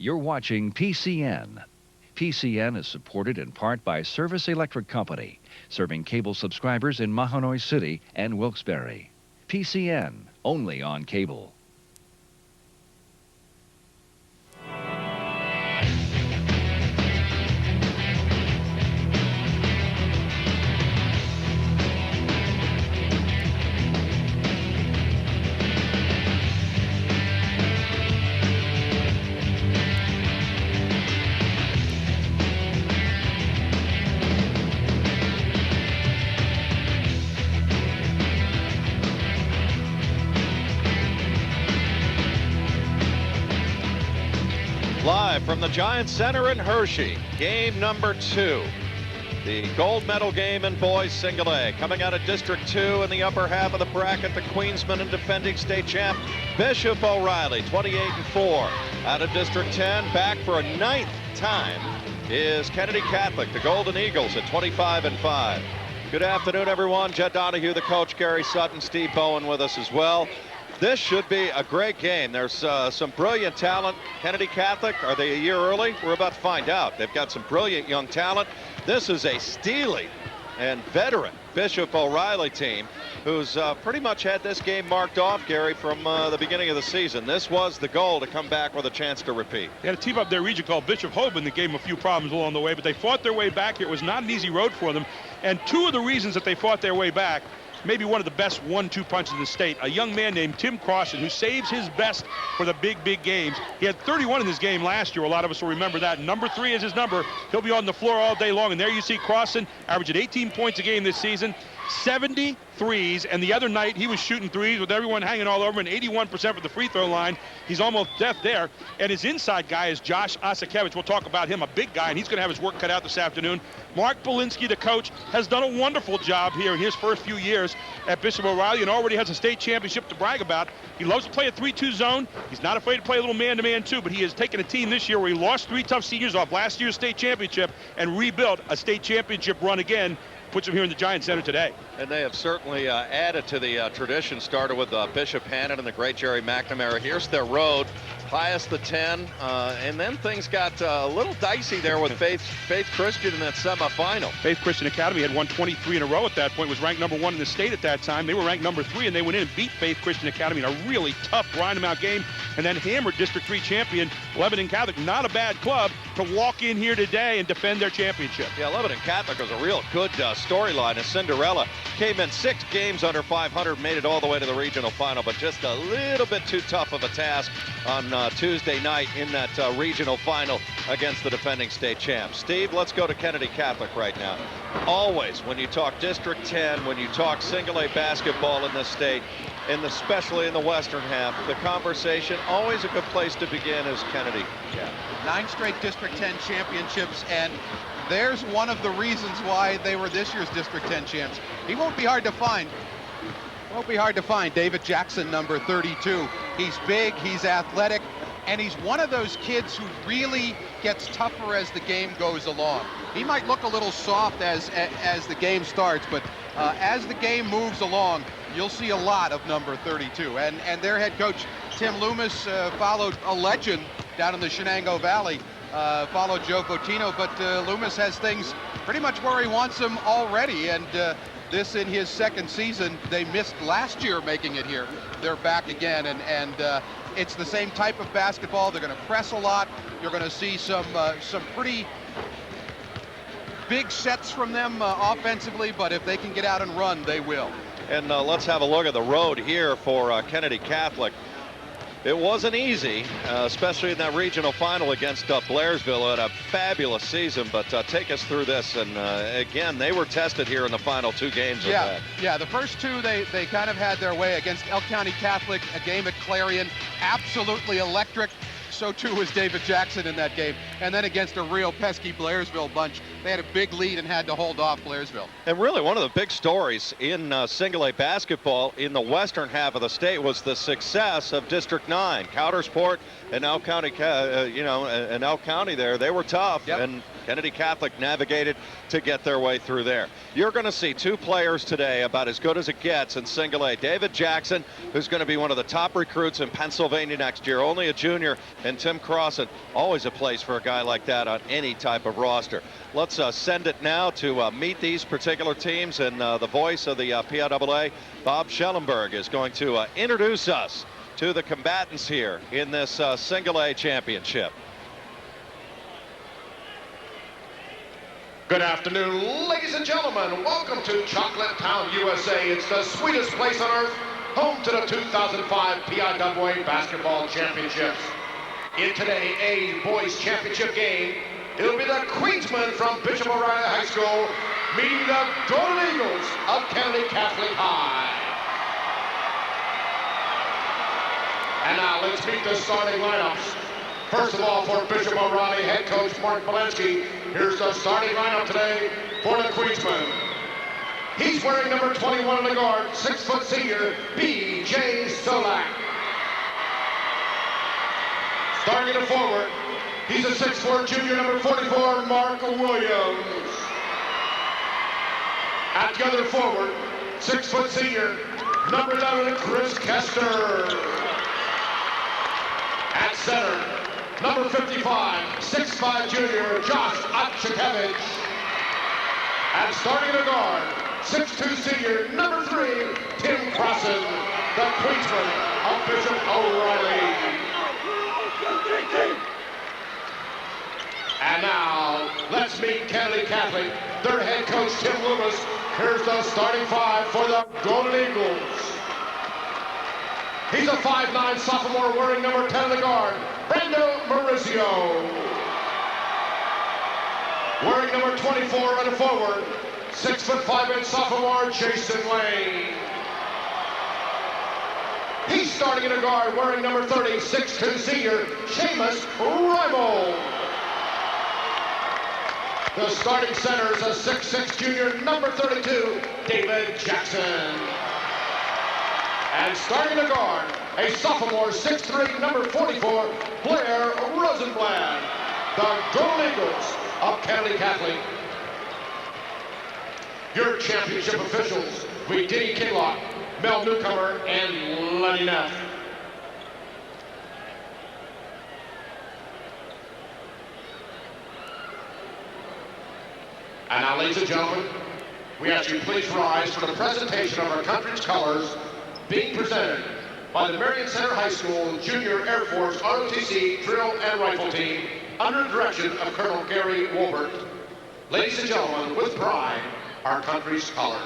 You're watching PCN. PCN is supported in part by Service Electric Company, serving cable subscribers in Mahanoy City and Wilkes-Barre. PCN, only on cable. Live from the Giant Center in Hershey, game number 2. The gold medal game in boys single A. Coming out of District 2 in the upper half of the bracket, the Queensman and defending state champ, Bishop O'Reilly, 28-4. Out of District 10, back for a 9th time, is Kennedy Catholic, the Golden Eagles, at 25-5. Good afternoon, everyone. Jed Donahue, the coach, Gary Sutton, Steve Bowen with us as well. This should be a great game. There's some brilliant talent. Kennedy Catholic, are they a year early? We're about to find out. They've got some brilliant young talent. This is a steely and veteran Bishop O'Reilly team who's pretty much had this game marked off, Gary, from the beginning of the season. This was the goal to come back with a chance to repeat. They had a team up their region called Bishop Hoban that gave them a few problems along the way, but they fought their way back here. It was not an easy road for them. And two of the reasons that they fought their way back, maybe one of the best 1-2 punches in the state. A young man named Tim Crossan, who saves his best for the big games. He had 31 in this game last year. A lot of us will remember that. Number 3 is his number. He'll be on the floor all day long. And there you see Crossan averaging 18 points a game this season, 70 threes, and the other night he was shooting threes with everyone hanging all over him, 81% from the free throw line. He's almost deaf there. And his inside guy is Josh Osakevich. We'll talk about him, a big guy, and he's going to have his work cut out this afternoon. Mark Belinsky, the coach, has done a wonderful job here in his first few years at Bishop O'Reilly and already has a state championship to brag about. He loves to play a 3-2 zone. He's not afraid to play a little man-to-man too, but he has taken a team this year where he lost 3 tough seniors off last year's state championship and rebuilt a state championship run again. Puts him here in the Giant Center today. And they have certainly added to the tradition. Started with Bishop Hannon and the great Jerry McNamara. Here's their road, Pius the 10, and then things got a little dicey there with Faith Christian in that semifinal. Faith Christian Academy had won 23 in a row at that point, was ranked number 1 in the state at that time. They were ranked number 3, and they went in and beat Faith Christian Academy in a really tough grind-em-out game, and then hammered District 3 champion Lebanon Catholic. Not a bad club to walk in here today and defend their championship. Yeah, Lebanon Catholic was a real good storyline. As Cinderella came in 6 games under 500, made it all the way to the regional final, but just a little bit too tough of a task on Tuesday night in that regional final against the defending state champs. Steve, let's go to Kennedy Catholic right now. Always, when you talk District 10, when you talk single A basketball in this state, and especially in the western half, the conversation, always a good place to begin is Kennedy. Yeah. 9 straight District 10 championships, and there's one of the reasons why they were this year's District 10 champs. He won't be hard to find. David Jackson, number 32. He's big, he's athletic, and he's one of those kids who really gets tougher as the game goes along. He might look a little soft as the game starts, but as the game moves along, you'll see a lot of number 32. And their head coach, Tim Loomis, followed a legend down in the Shenango Valley, followed Joe Fotino, but Loomis has things pretty much where he wants them already, and this in his 2nd season. They missed last year making it here. They're back again, and it's the same type of basketball. They're going to press a lot. You're going to see some pretty big sets from them offensively, but if they can get out and run, they will. And let's have a look at the road here for Kennedy Catholic. It wasn't easy, especially in that regional final against Blairsville. Had a fabulous season, but take us through this. And again, they were tested here in the final 2 games. Yeah, the first 2 they kind of had their way against Elk County Catholic, a game at Clarion, absolutely electric. So too was David Jackson in that game. And then against a real pesky Blairsville bunch, they had a big lead and had to hold off Blairsville. And really one of the big stories in single A basketball in the western half of the state was the success of District 9. Coudersport and Elk County, and Elk County there, they were tough. Yep. And Kennedy Catholic navigated to get their way through there. You're going to see two players today about as good as it gets in single A. David Jackson, who's going to be one of the top recruits in Pennsylvania next year, only a junior, and Tim Crossan, always a place for a guy like that on any type of roster. Let's send it now to meet these particular teams, and the voice of the PIAA, Bob Schellenberg, is going to introduce us to the combatants here in this single A championship. Good afternoon, ladies and gentlemen. Welcome to Chocolate Town, USA. It's the sweetest place on earth, home to the 2005 PIAA Basketball Championships. In today's A Boys Championship game, it'll be the Queensmen from Bishop O'Reilly High School meeting the Golden Eagles of Kennedy Catholic High. And now let's meet the starting lineups. First of all, for Bishop O'Reilly head coach Mark Bolensky, here's the starting lineup today for the Queensmen. He's wearing number 21 in the guard, 6-foot senior, B.J. Solak. Starting at forward, he's a 6'4" junior, number 44, Mark Williams. At the other forward, 6-foot senior, number 11, Chris Kester. At center, number 55, 6'5" junior, Josh Otchakevich. And starting the guard, 6'2" senior, number 3, Tim Crossan, the Queensman of Bishop O'Reilly. And now, let's meet Kennedy Catholic, their head coach, Tim Loomis. Here's the starting five for the Golden Eagles. He's a 5'9" sophomore wearing number 10 in the guard, Brando Mauricio. Wearing number 24 in the forward, 6'5" sophomore Jason Lane. He's starting in the guard wearing number 30, 6'2" senior Seamus Rimal. The starting center is a 6'6" junior, number 32, David Jackson. And starting the guard, a sophomore, 6'3", number 44, Blair Rosenblatt. The Golden Eagles of Kennedy Catholic. Your championship officials, we Diddy Kinlock, Mel Newcomer, and Lenny Neff. And now, ladies and gentlemen, we ask you please rise for the presentation of our country's colors, being presented by the Marion Center High School Junior Air Force ROTC Drill and Rifle Team under the direction of Colonel Gary Wolbert. Ladies and gentlemen, with pride, our country's colors.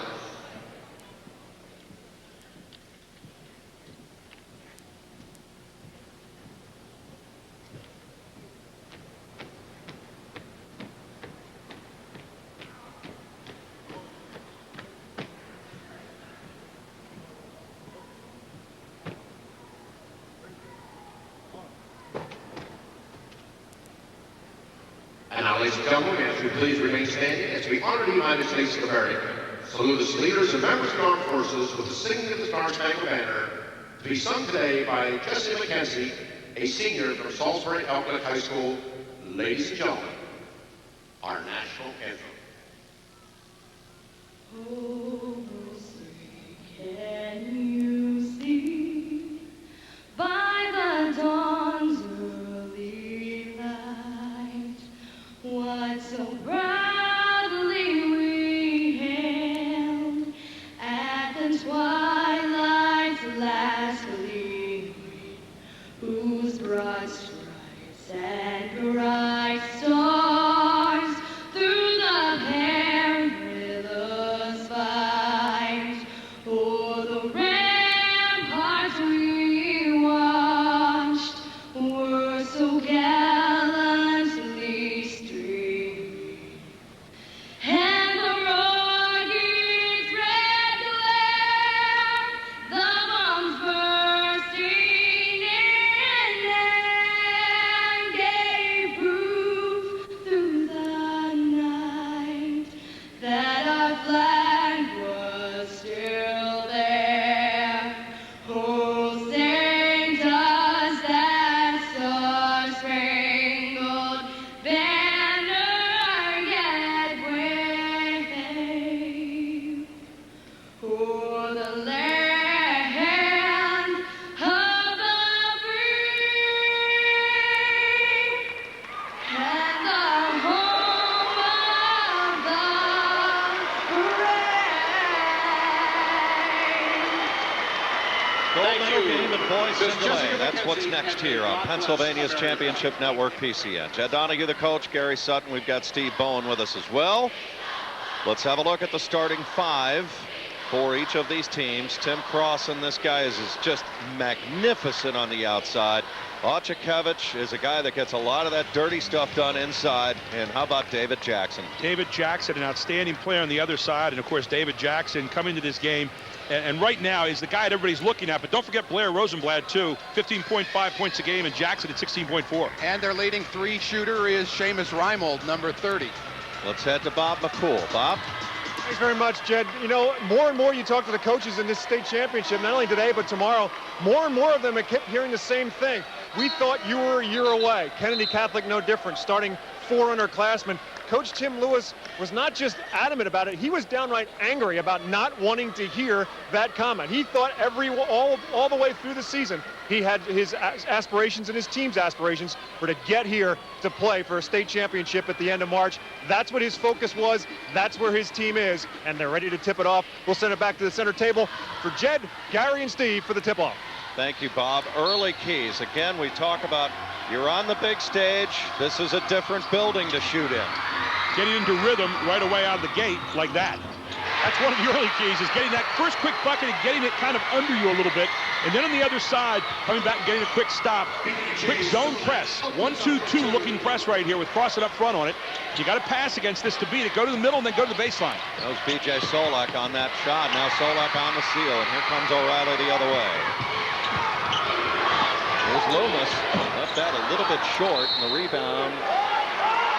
Ladies and gentlemen, we ask you please remain standing as we honor the United States of America. Salute its leaders and members of the armed forces with the singing of the Star-Spangled Banner, to be sung today by Jesse McKenzie, a senior from Salisbury Elkwood High School. Ladies and gentlemen, our national anthem. Oh, can you see by the dawn's early light what so proudly we hailed at the twilight's last gleam, whose broad stripes and bright stars through the perilous fight o'er the ramparts we watched were so gallantly streaming, and the rugged red glare, the bombs bursting in and gave proof through the night that our flag was still there. Oh, sing does that star-spangled banner gold medal game in boys single A. That's what's next here on Pennsylvania's Championship Network, PCN. Jed Donahue, the coach, Gary Sutton. We've got Steve Bowen with us as well. Let's have a look at the starting five for each of these teams. Tim Crossan, this guy is just magnificent on the outside. Ochakevich is a guy that gets a lot of that dirty stuff done inside. And how about David Jackson? David Jackson, an outstanding player on the other side. And of course, David Jackson coming to this game. And right now is the guy that everybody's looking at. But don't forget Blair Rosenblatt, too. 15.5 points a game, and Jackson at 16.4. And their leading three shooter is Seamus Reimold, number 30. Let's head to Bob McCool. Bob? Thanks very much, Jed. You know, more and more you talk to the coaches in this state championship, not only today but tomorrow, more and more of them are kept hearing the same thing. We thought you were a year away. Kennedy Catholic, no different, starting 4 underclassmen. Coach Tim Lewis was not just adamant about it, he was downright angry about not wanting to hear that comment. He thought all the way through the season, he had his aspirations and his team's aspirations were to get here to play for a state championship at the end of March. That's what his focus was. That's where his team is, and they're ready to tip it off. We'll send it back to the center table for Jed, Gary, and Steve for the tip-off. Thank you, Bob. Early keys. Again, we talk about you're on the big stage. This is a different building to shoot in. Getting into rhythm right away out of the gate like that. That's one of the early keys, is getting that first quick bucket and getting it kind of under you a little bit. And then on the other side, coming back and getting a quick stop. Quick zone press. 1-2-2 looking press right here with Crossan up front on it. You got to pass against this to beat it. Go to the middle and then go to the baseline. That was B.J. Solak on that shot. Now Solak on the seal, and here comes O'Reilly the other way. Here's Loomis. Left that a little bit short, and the rebound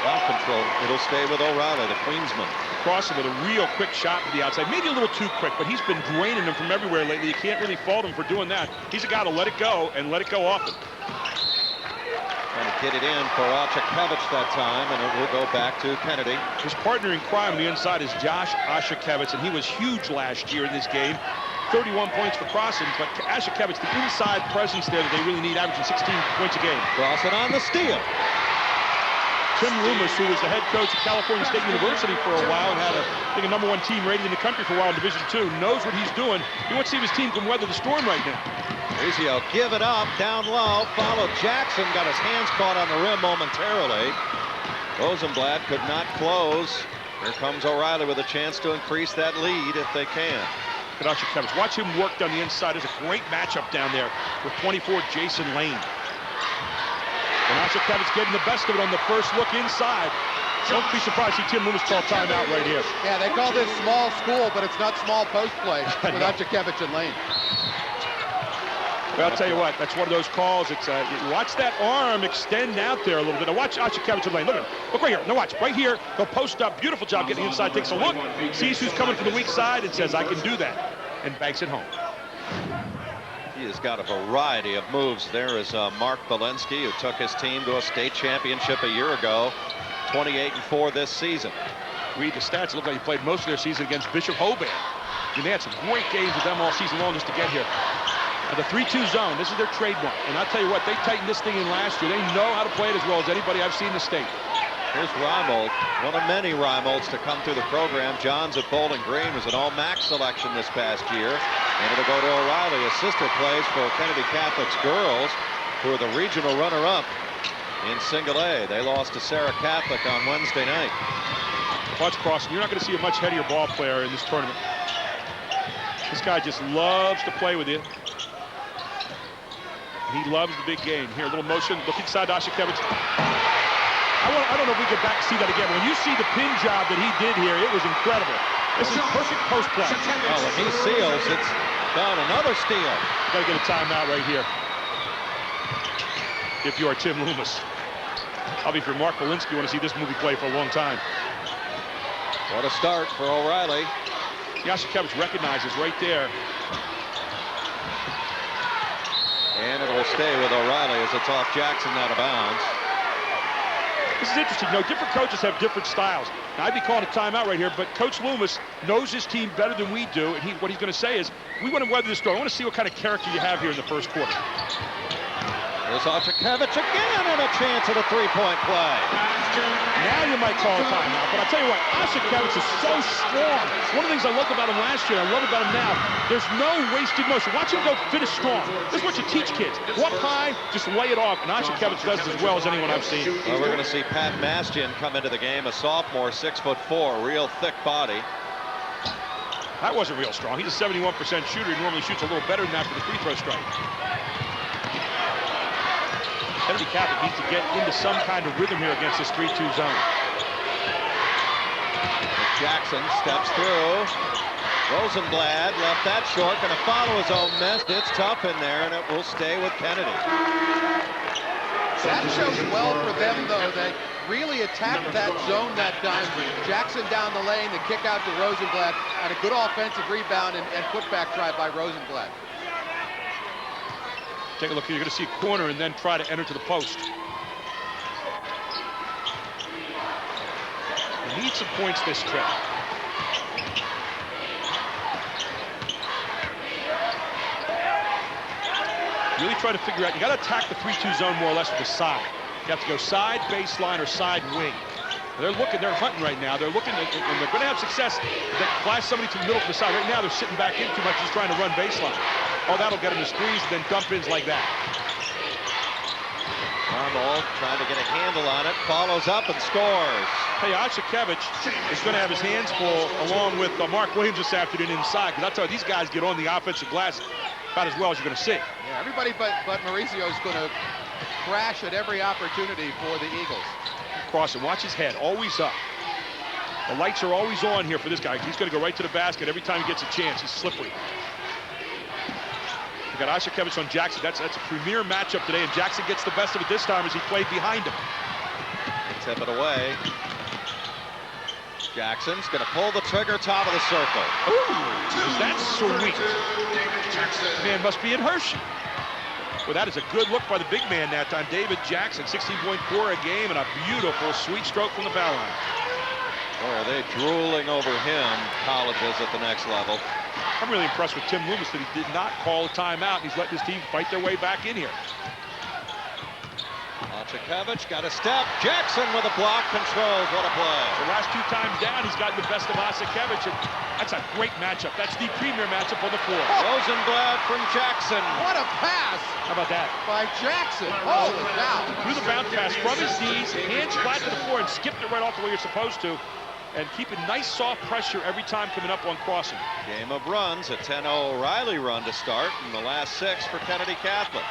off control. It'll stay with O'Reilly, the Queensman. Crossan with a real quick shot to the outside. Maybe a little too quick, but he's been draining them from everywhere lately. You can't really fault him for doing that. He's a guy to let it go and let it go often. Trying to get it in for Ochakevich that time, and it will go back to Kennedy. His partner in crime on the inside is Josh Ochakevich, and he was huge last year in this game. 31 points for Crossan, but Ochakevich, the inside presence there that they really need, averaging 16 points a game. Crossan on the steal. Tim Loomis, who was the head coach at California State University for a while and had I think a #1 team rated in the country for a while in Division II, knows what he's doing. He wants to see if his team can weather the storm right now. Rizio, give it up, down low, followed Jackson, got his hands caught on the rim momentarily. Rosenblatt could not close. Here comes O'Reilly with a chance to increase that lead if they can. Ochakevich, watch him work down the inside. There's a great matchup down there with 24 Jason Lane. And Ochakevich getting the best of it on the first look inside. Don't be surprised to see Tim Loomis call timeout right here. Yeah, they call this small school, but it's not small post play with Ochakevich and Lane. Well, I'll tell you what, that's one of those calls. It's watch that arm extend out there a little bit. Now watch Ochakevich and Lane. Look at him. Look right here. Now watch. Right here, they'll post up. Beautiful job getting inside. Takes a look. Sees who's coming from the weak side and says, I can do that. And banks it home. He has got a variety of moves. There is Mark Belensky, who took his team to a state championship a year ago. 28-4 this season. Read the stats. It looked like he played most of their season against Bishop Hoban. And they had some great games with them all season long just to get here. Now the 3-2 zone, this is their trademark. And I'll tell you what, they tightened this thing in last year. They know how to play it as well as anybody I've seen in the state. Here's Reimold, one of many Reimolds to come through the program. Johns at Bowling Green was an All-MAC selection this past year. And it'll go to O'Reilly. His sister plays for Kennedy Catholic's girls, who are the regional runner-up in single A. They lost to Sarah Catholic on Wednesday night. Watch Crossan. You're not going to see a much headier ball player in this tournament. This guy just loves to play with you. He loves the big game. Here, a little motion. Look inside Ochakevich. I don't know if we get back to see that again. When you see the pin job that he did here, it was incredible. This is perfect post play. Oh, when he seals, it's done. Another steal. Got to get a timeout right here. If you are Tim Loomis. I'll be for Mark Belensky. You want to see this movie play for a long time. What a start for O'Reilly. Ochakevich recognizes right there. And it will stay with O'Reilly as it's off Jackson out of bounds. This is interesting. You know, different coaches have different styles. Now, I'd be calling a timeout right here, but Coach Loomis knows his team better than we do, and what he's going to say is, we want to weather the storm. I want to see what kind of character you have here in the first quarter. There's Ochakevich again, and a chance at a three-point play. Now you might call a timeout, but I'll tell you what, Ashikevich is so strong. One of the things I loved about him last year, I love about him now, there's no wasted motion. Watch him go finish strong. This is what you teach kids. Go up high, just lay it off, and Ashikevich does it as well as anyone I've seen. Well, we're going to see Pat Mastian come into the game, a sophomore, 6'4", real thick body. That wasn't real strong. He's a 71% shooter. He normally shoots a little better than that for the free throw strike. Kennedy Catholic needs to get into some kind of rhythm here against this 3-2 zone. Jackson steps through. Rosenblatt left that short, going to follow his own miss. It's tough in there, and it will stay with Kennedy. That shows well for them, though. They really attacked that zone that time. Jackson down the lane, the kick out to Rosenblatt, and a good offensive rebound and putback try by Rosenblatt. Take a look here. You're going to see a corner and then try to enter to the post. He needs some points this trip. Really try to figure out, you got to attack the 3-2 zone more or less with the side. You have to go side baseline or side wing. They're looking, they're hunting right now. They're looking, and they're going to have success. They flash somebody to the middle to the side. Right now, they're sitting back in too much, just trying to run baseline. Oh, that'll get him to squeeze, and then dump ins like that. Arnold trying to get a handle on it, follows up and scores. Hey, Ashikevich is going to have his hands full along with Mark Williams this afternoon inside, because I tell you, these guys get on the offensive glass about as well as you're going to see. Yeah, everybody but Mauricio is going to crash at every opportunity for the Eagles. Cross and watch his head, always up. The lights are always on here for this guy. He's going to go right to the basket every time he gets a chance. He's slippery. We got Ashikevich on Jackson. That's a premier matchup today, and Jackson gets the best of it this time as he played behind him. Tip it away. Jackson's going to pull the trigger, top of the circle. Ooh, is that sweet? Man must be in Hershey. Well, that is a good look by the big man that time. David Jackson, 16.4 a game, and a beautiful sweet stroke from the foul line. Boy, are they drooling over him, colleges at the next level. I'm really impressed with Tim Loomis that he did not call a timeout. He's letting his team fight their way back in here. Ashikevich got a step. Jackson with a block, controls. What a play. The last 2 times down, he's gotten the best of Ashikevich, and that's a great matchup. That's the premier matchup on the floor. Rosenblatt from Jackson. What a pass! How about that? By Jackson. Holy cow. Through the bounce pass from his knees, hands flat to the floor, and skipped it right off the way you're supposed to. And keeping nice soft pressure every time coming up on crossing. Game of runs, a 10-0 O'Reilly run to start, and the last 6 for Kennedy Catholic.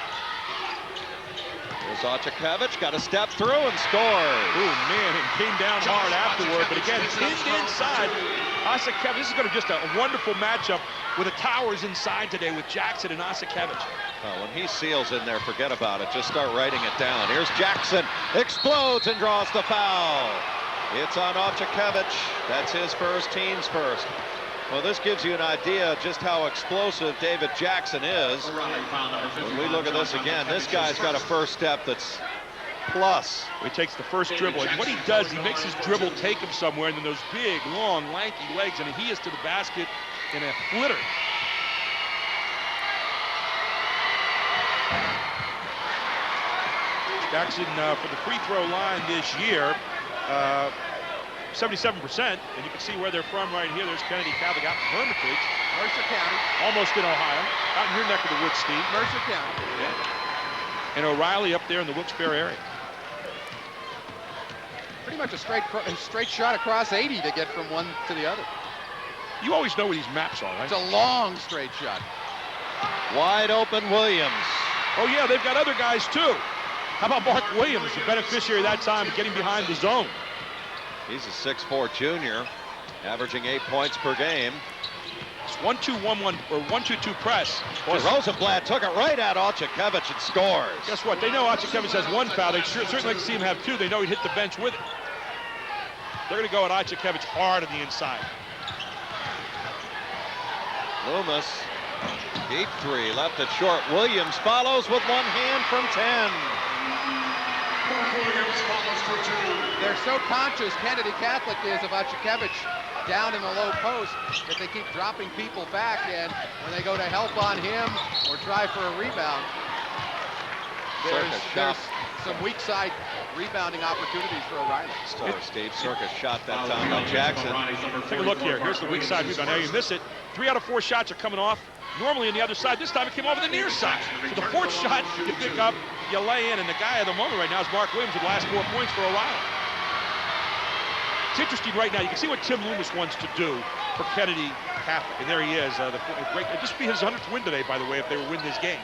Here's Ashikevich, got a step through and scores. Ooh, man, it came down hard afterward, but again, pinned inside. Ashikevich, this is going to be just a wonderful matchup with the towers inside today with Jackson and Ashikevich. Well, when he seals in there, forget about it. Just start writing it down. Here's Jackson, explodes and draws the foul. It's on Ashikevich. That's his first, team's first. Well, this gives you an idea just how explosive David Jackson is. When we look at this again, this guy's got a first step that's plus. He takes the first dribble, and what he does, he makes his dribble take him somewhere, and then those big, long, lanky legs, and he is to the basket in a flitter. Jackson for the free throw line this year, 77%, and you can see where they're from right here. There's Kennedy Catholic out in Hermitage. Mercer County. Almost in Ohio. Out in your neck of the woods, Steve. Mercer County. Yeah. And O'Reilly up there in the Wilkes-Barre area. Pretty much a straight shot across 80 to get from one to the other. You always know where these maps are, right? It's a long straight shot. Wide open Williams. Oh, yeah, they've got other guys, too. How about Mark Williams, the beneficiary that time of getting behind the zone? He's a 6'4" junior, averaging 8 points per game. It's 1-2-1-1 or 1-2-2 press. Boy, Rosenblatt took it right at Ashikevich and scores. Guess what? They know Ashikevich has 1 foul. They certainly like to see him have 2. They know he'd hit the bench with it. They're going to go at Ashikevich hard on the inside. Loomis, deep 3, left it short. Williams follows with 1 hand from 10. They're so conscious, Kennedy Catholic is, of Ashikevich down in the low post, that they keep dropping people back, and when they go to help on him or try for a rebound, there's some weak side rebounding opportunities for O'Reilly. Steve Circus shot that time by Jackson. Take a look here. Here's the weak side rebound. Now you miss it. 3 out of 4 shots are coming off. Normally on the other side. This time it came over the near side. So the 4th shot you pick up, you lay in, and the guy of the moment right now is Mark Williams with the last 4 points for O'Reilly. It's interesting right now. You can see what Tim Loomis wants to do for Kennedy Catholic, and there he is. This would be his 100th win today, by the way, if they were winning this game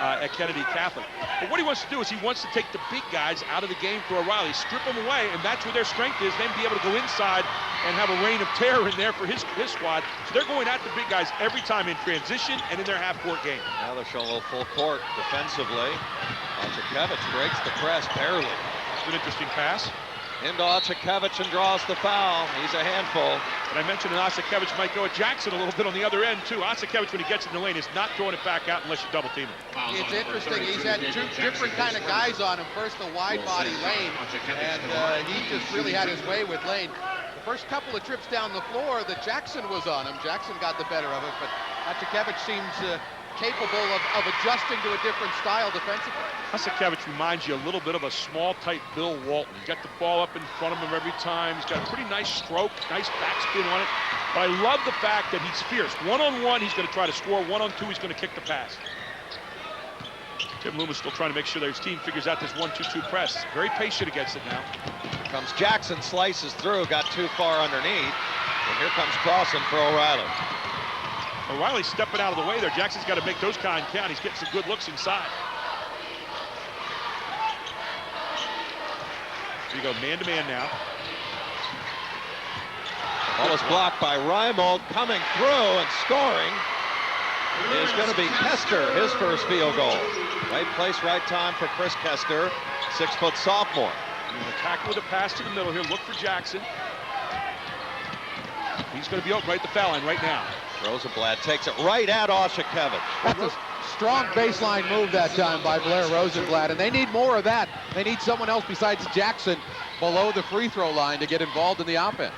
at Kennedy Catholic. But what he wants to do is he wants to take the big guys out of the game for O'Reilly, strip them away, and that's where their strength is, then be able to go inside and have a reign of terror in there for his squad. So they're going at the big guys every time in transition and in their half-court game. Now they're showing a little full court defensively. Ochakevich breaks the press barely. It's an interesting pass. Into Ochakevich and draws the foul. He's a handful. But I mentioned that Ochakevich might go at Jackson a little bit on the other end, too. Ochakevich, when he gets in the lane, is not throwing it back out unless you double team him. It's interesting. He's had 2 different kind of guys on him. First, the wide body Lane, and he just really had his way with Lane. The first couple of trips down the floor, that Jackson was on him. Jackson got the better of it, but Ochakevich seems capable of adjusting to a different style defensively. Ochakevich reminds you a little bit of a small, tight Bill Walton. He's got the ball up in front of him every time. He's got a pretty nice stroke, nice backspin on it. But I love the fact that he's fierce. One-on-one, he's going to try to score. One-on-two, he's going to kick the pass. Tim Loomis still trying to make sure that his team figures out this 1-2-2 press. Very patient against it now. Here comes Jackson, slices through, got too far underneath. And here comes Crossan for O'Reilly. O'Reilly's stepping out of the way there. Jackson's got to make those kind count. He's getting some good looks inside. So you go man-to-man now. Ball is blocked by Reimold, coming through and scoring is going to be Kester, his first field goal. Right place, right time for Chris Kester, 6-foot sophomore. Attack with a pass to the middle here. Look for Jackson. He's going to be open right at the foul line right now. Rosenblatt takes it right at Ochakevich. That's a strong baseline move that time by Blair Rosenblatt, and they need more of that. They need someone else besides Jackson below the free throw line to get involved in the offense.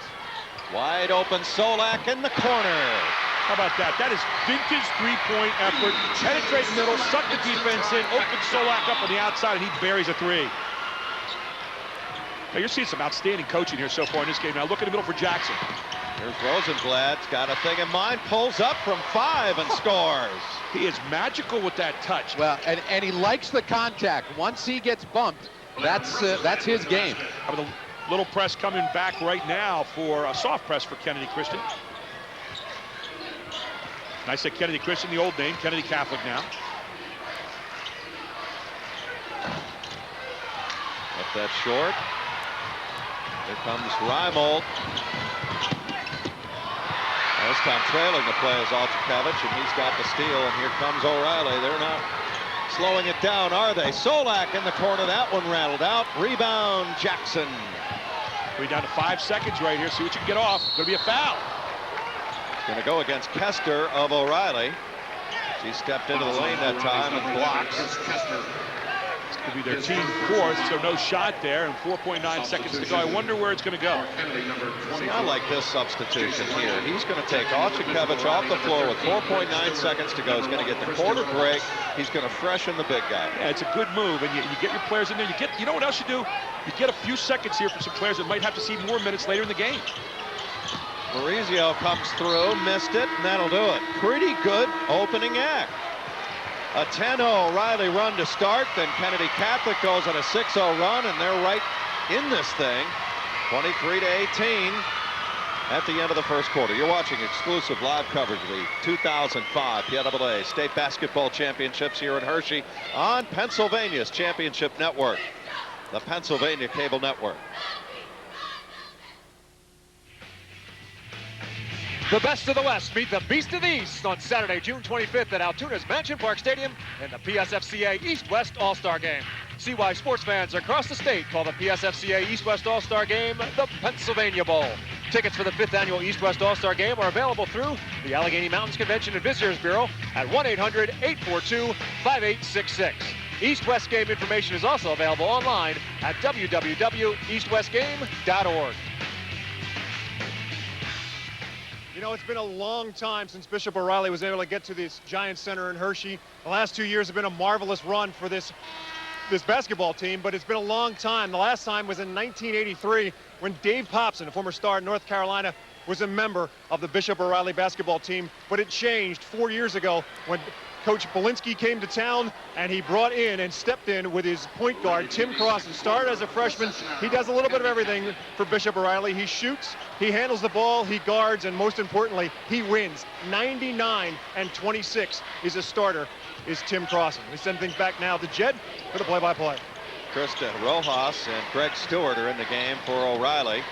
Wide open Solak in the corner. How about that? That is vintage three-point effort. Penetrate middle, suck the defense in, open Solak up on the outside, and he buries a 3. Now you're seeing some outstanding coaching here so far in this game. Now look in the middle for Jackson. Here's Rosenblatt, got a thing in mind, pulls up from 5 and scores. He is magical with that touch. Well, and he likes the contact. Once he gets bumped, that's his game. How about the little press coming back right now for a soft press for Kennedy Christian. And I said Kennedy Christian, the old name, Kennedy Catholic now. Left that short. Here comes Reimold. This time trailing the play is Ochakevich, and he's got the steal, and here comes O'Reilly. They're not slowing it down, are they? Solak in the corner, that one rattled out. Rebound, Jackson. We're down to 5 seconds right here. See what you can get off. Going to be a foul. It's going to go against Kester of O'Reilly. She stepped into the lane that time and blocks. This could be their team 4th, so no shot there, and 4.9 seconds to go. I wonder where it's going to go. See, I like this substitution here. He's going to take Ochakevich off the floor with 4.9 seconds to go. He's going to get the quarter break. He's going to freshen the big guy. Yeah, it's a good move, and you get your players in there. You know what else you do? You get a few seconds here for some players that might have to see more minutes later in the game. Mauricio comes through, missed it, and that'll do it. Pretty good opening act. A 10-0 O'Reilly run to start, then Kennedy Catholic goes on a 6-0 run, and they're right in this thing, 23-18 at the end of the first quarter. You're watching exclusive live coverage of the 2005 PIAA State Basketball Championships here in Hershey on Pennsylvania's Championship Network, the Pennsylvania Cable Network. The best of the West meet the beast of the East on Saturday, June 25th at Altoona's Mansion Park Stadium in the PSFCA East-West All-Star Game. See why sports fans across the state call the PSFCA East-West All-Star Game the Pennsylvania Bowl. Tickets for the 5th Annual East-West All-Star Game are available through the Allegheny Mountains Convention and Visitors Bureau at 1-800-842-5866. East-West Game information is also available online at www.eastwestgame.org. You know, it's been a long time since Bishop O'Reilly was able to get to this Giant Center in Hershey. The last 2 years have been a marvelous run for this this basketball team, but it's been a long time. The last time was in 1983 when Dave Popson, a former star in North Carolina, was a member of the Bishop O'Reilly basketball team, but it changed 4 years ago when Coach Belinsky came to town and he brought in and stepped in with his point guard, Tim Crossan. Started as a freshman. He does a little bit of everything for Bishop O'Reilly. He shoots, he handles the ball, he guards, and most importantly, he wins. 99-26 is a starter, is Tim Crossan. We send things back now to Jed for the play-by-play. Krista Rojas and Greg Stewart are in the game for O'Reilly.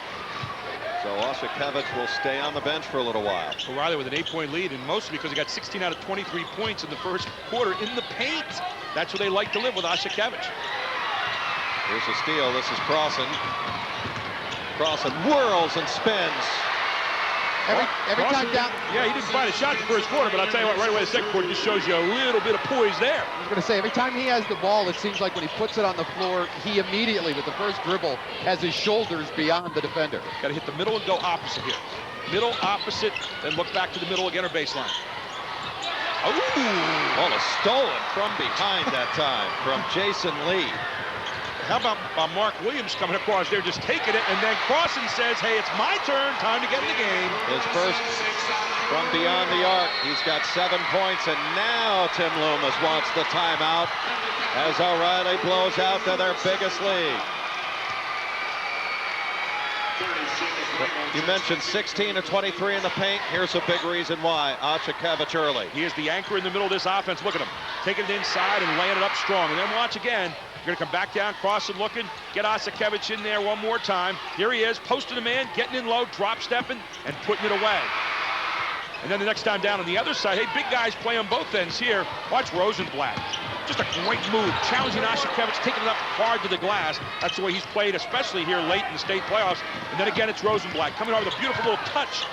So Oshikevich will stay on the bench for a little while. O'Reilly with an 8-point lead, and mostly because he got 16 out of 23 points in the first quarter in the paint. That's where they like to live with Oshikevich. Here's a steal. This is Crossan. Crossan whirls and spins. Every time down. Yeah, he didn't find a shot in the first quarter, but I'll tell you what, right away the second quarter just shows you a little bit of poise there. I was going to say, every time he has the ball, it seems like when he puts it on the floor, he immediately, with the first dribble, has his shoulders beyond the defender. Got to hit the middle and go opposite here. Middle, opposite, then look back to the middle again or baseline. Oh, well, a stolen from behind that time from Jason Lee. How about Mark Williams coming across there, just taking it, and then Crossan says, hey, it's my turn, time to get in the game. His first from beyond the arc. He's got 7 points, and now Tim Loomis wants the timeout as O'Reilly blows out to their biggest lead. You mentioned 16 of 23 in the paint. Here's a big reason why. Oshikevich early. He is the anchor in the middle of this offense. Look at him. Taking it inside and laying it up strong. And then watch again. You're going to come back down, Crossan looking, get Oshikevich in there one more time. Here he is, posting a man, getting in low, drop stepping, and putting it away. And then the next time down on the other side, hey, big guys play on both ends here. Watch Rosenblatt. Just a great move, challenging Oshikevich, taking it up hard to the glass. That's the way he's played, especially here late in the state playoffs. And then again, it's Rosenblatt coming out with a beautiful little touch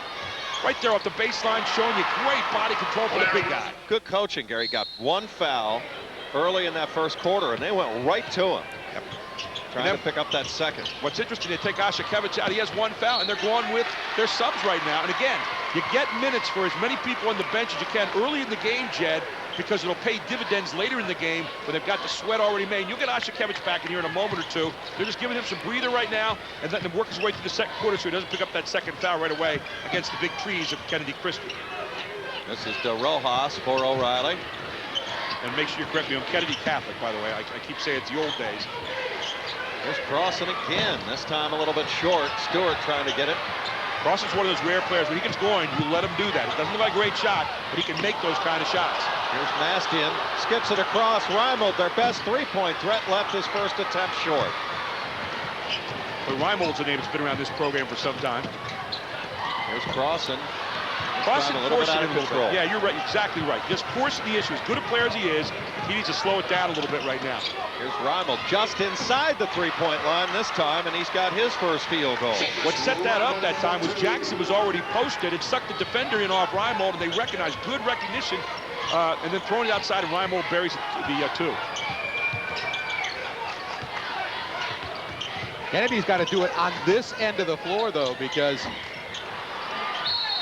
right there off the baseline, showing you great body control for the big guy. Good coaching, Gary. Got one foul early in that first quarter, and they went right to him. Yep. Trying to pick up that second. What's interesting, they take Oshikevich out. He has one foul, and they're going with their subs right now. And again, you get minutes for as many people on the bench as you can early in the game, Jed, because it'll pay dividends later in the game when they've got the sweat already made. You'll get Oshikevich back in here in a moment or two. They're just giving him some breather right now and letting him work his way through the second quarter so he doesn't pick up that second foul right away against the big trees of Kennedy Christie. This is De Rojas for O'Reilly. And make sure you correct me, I'm Kennedy Catholic, by the way. I keep saying it's the old days. Here's Crossan again, this time a little bit short. Stewart trying to get it. Crossan's one of those rare players. When he gets going, you let him do that. It doesn't look like a great shot, but he can make those kind of shots. Here's Mastian, skips it across. Reimold, their best three-point threat, left his first attempt short. But Reimold's a name that's been around this program for some time. Here's Crossan. Crossan a little bit out of control. Yeah, you're right, exactly right. Just forcing the issue. As good a player as he is, he needs to slow it down a little bit right now. Here's Reimold just inside the three-point line this time, and he's got his first field goal. What set that up that time was Jackson was already posted. It sucked the defender in off Reimold, and they recognized good recognition, and then throwing it outside, and Reimold buries the two. Kennedy's got to do it on this end of the floor, though, because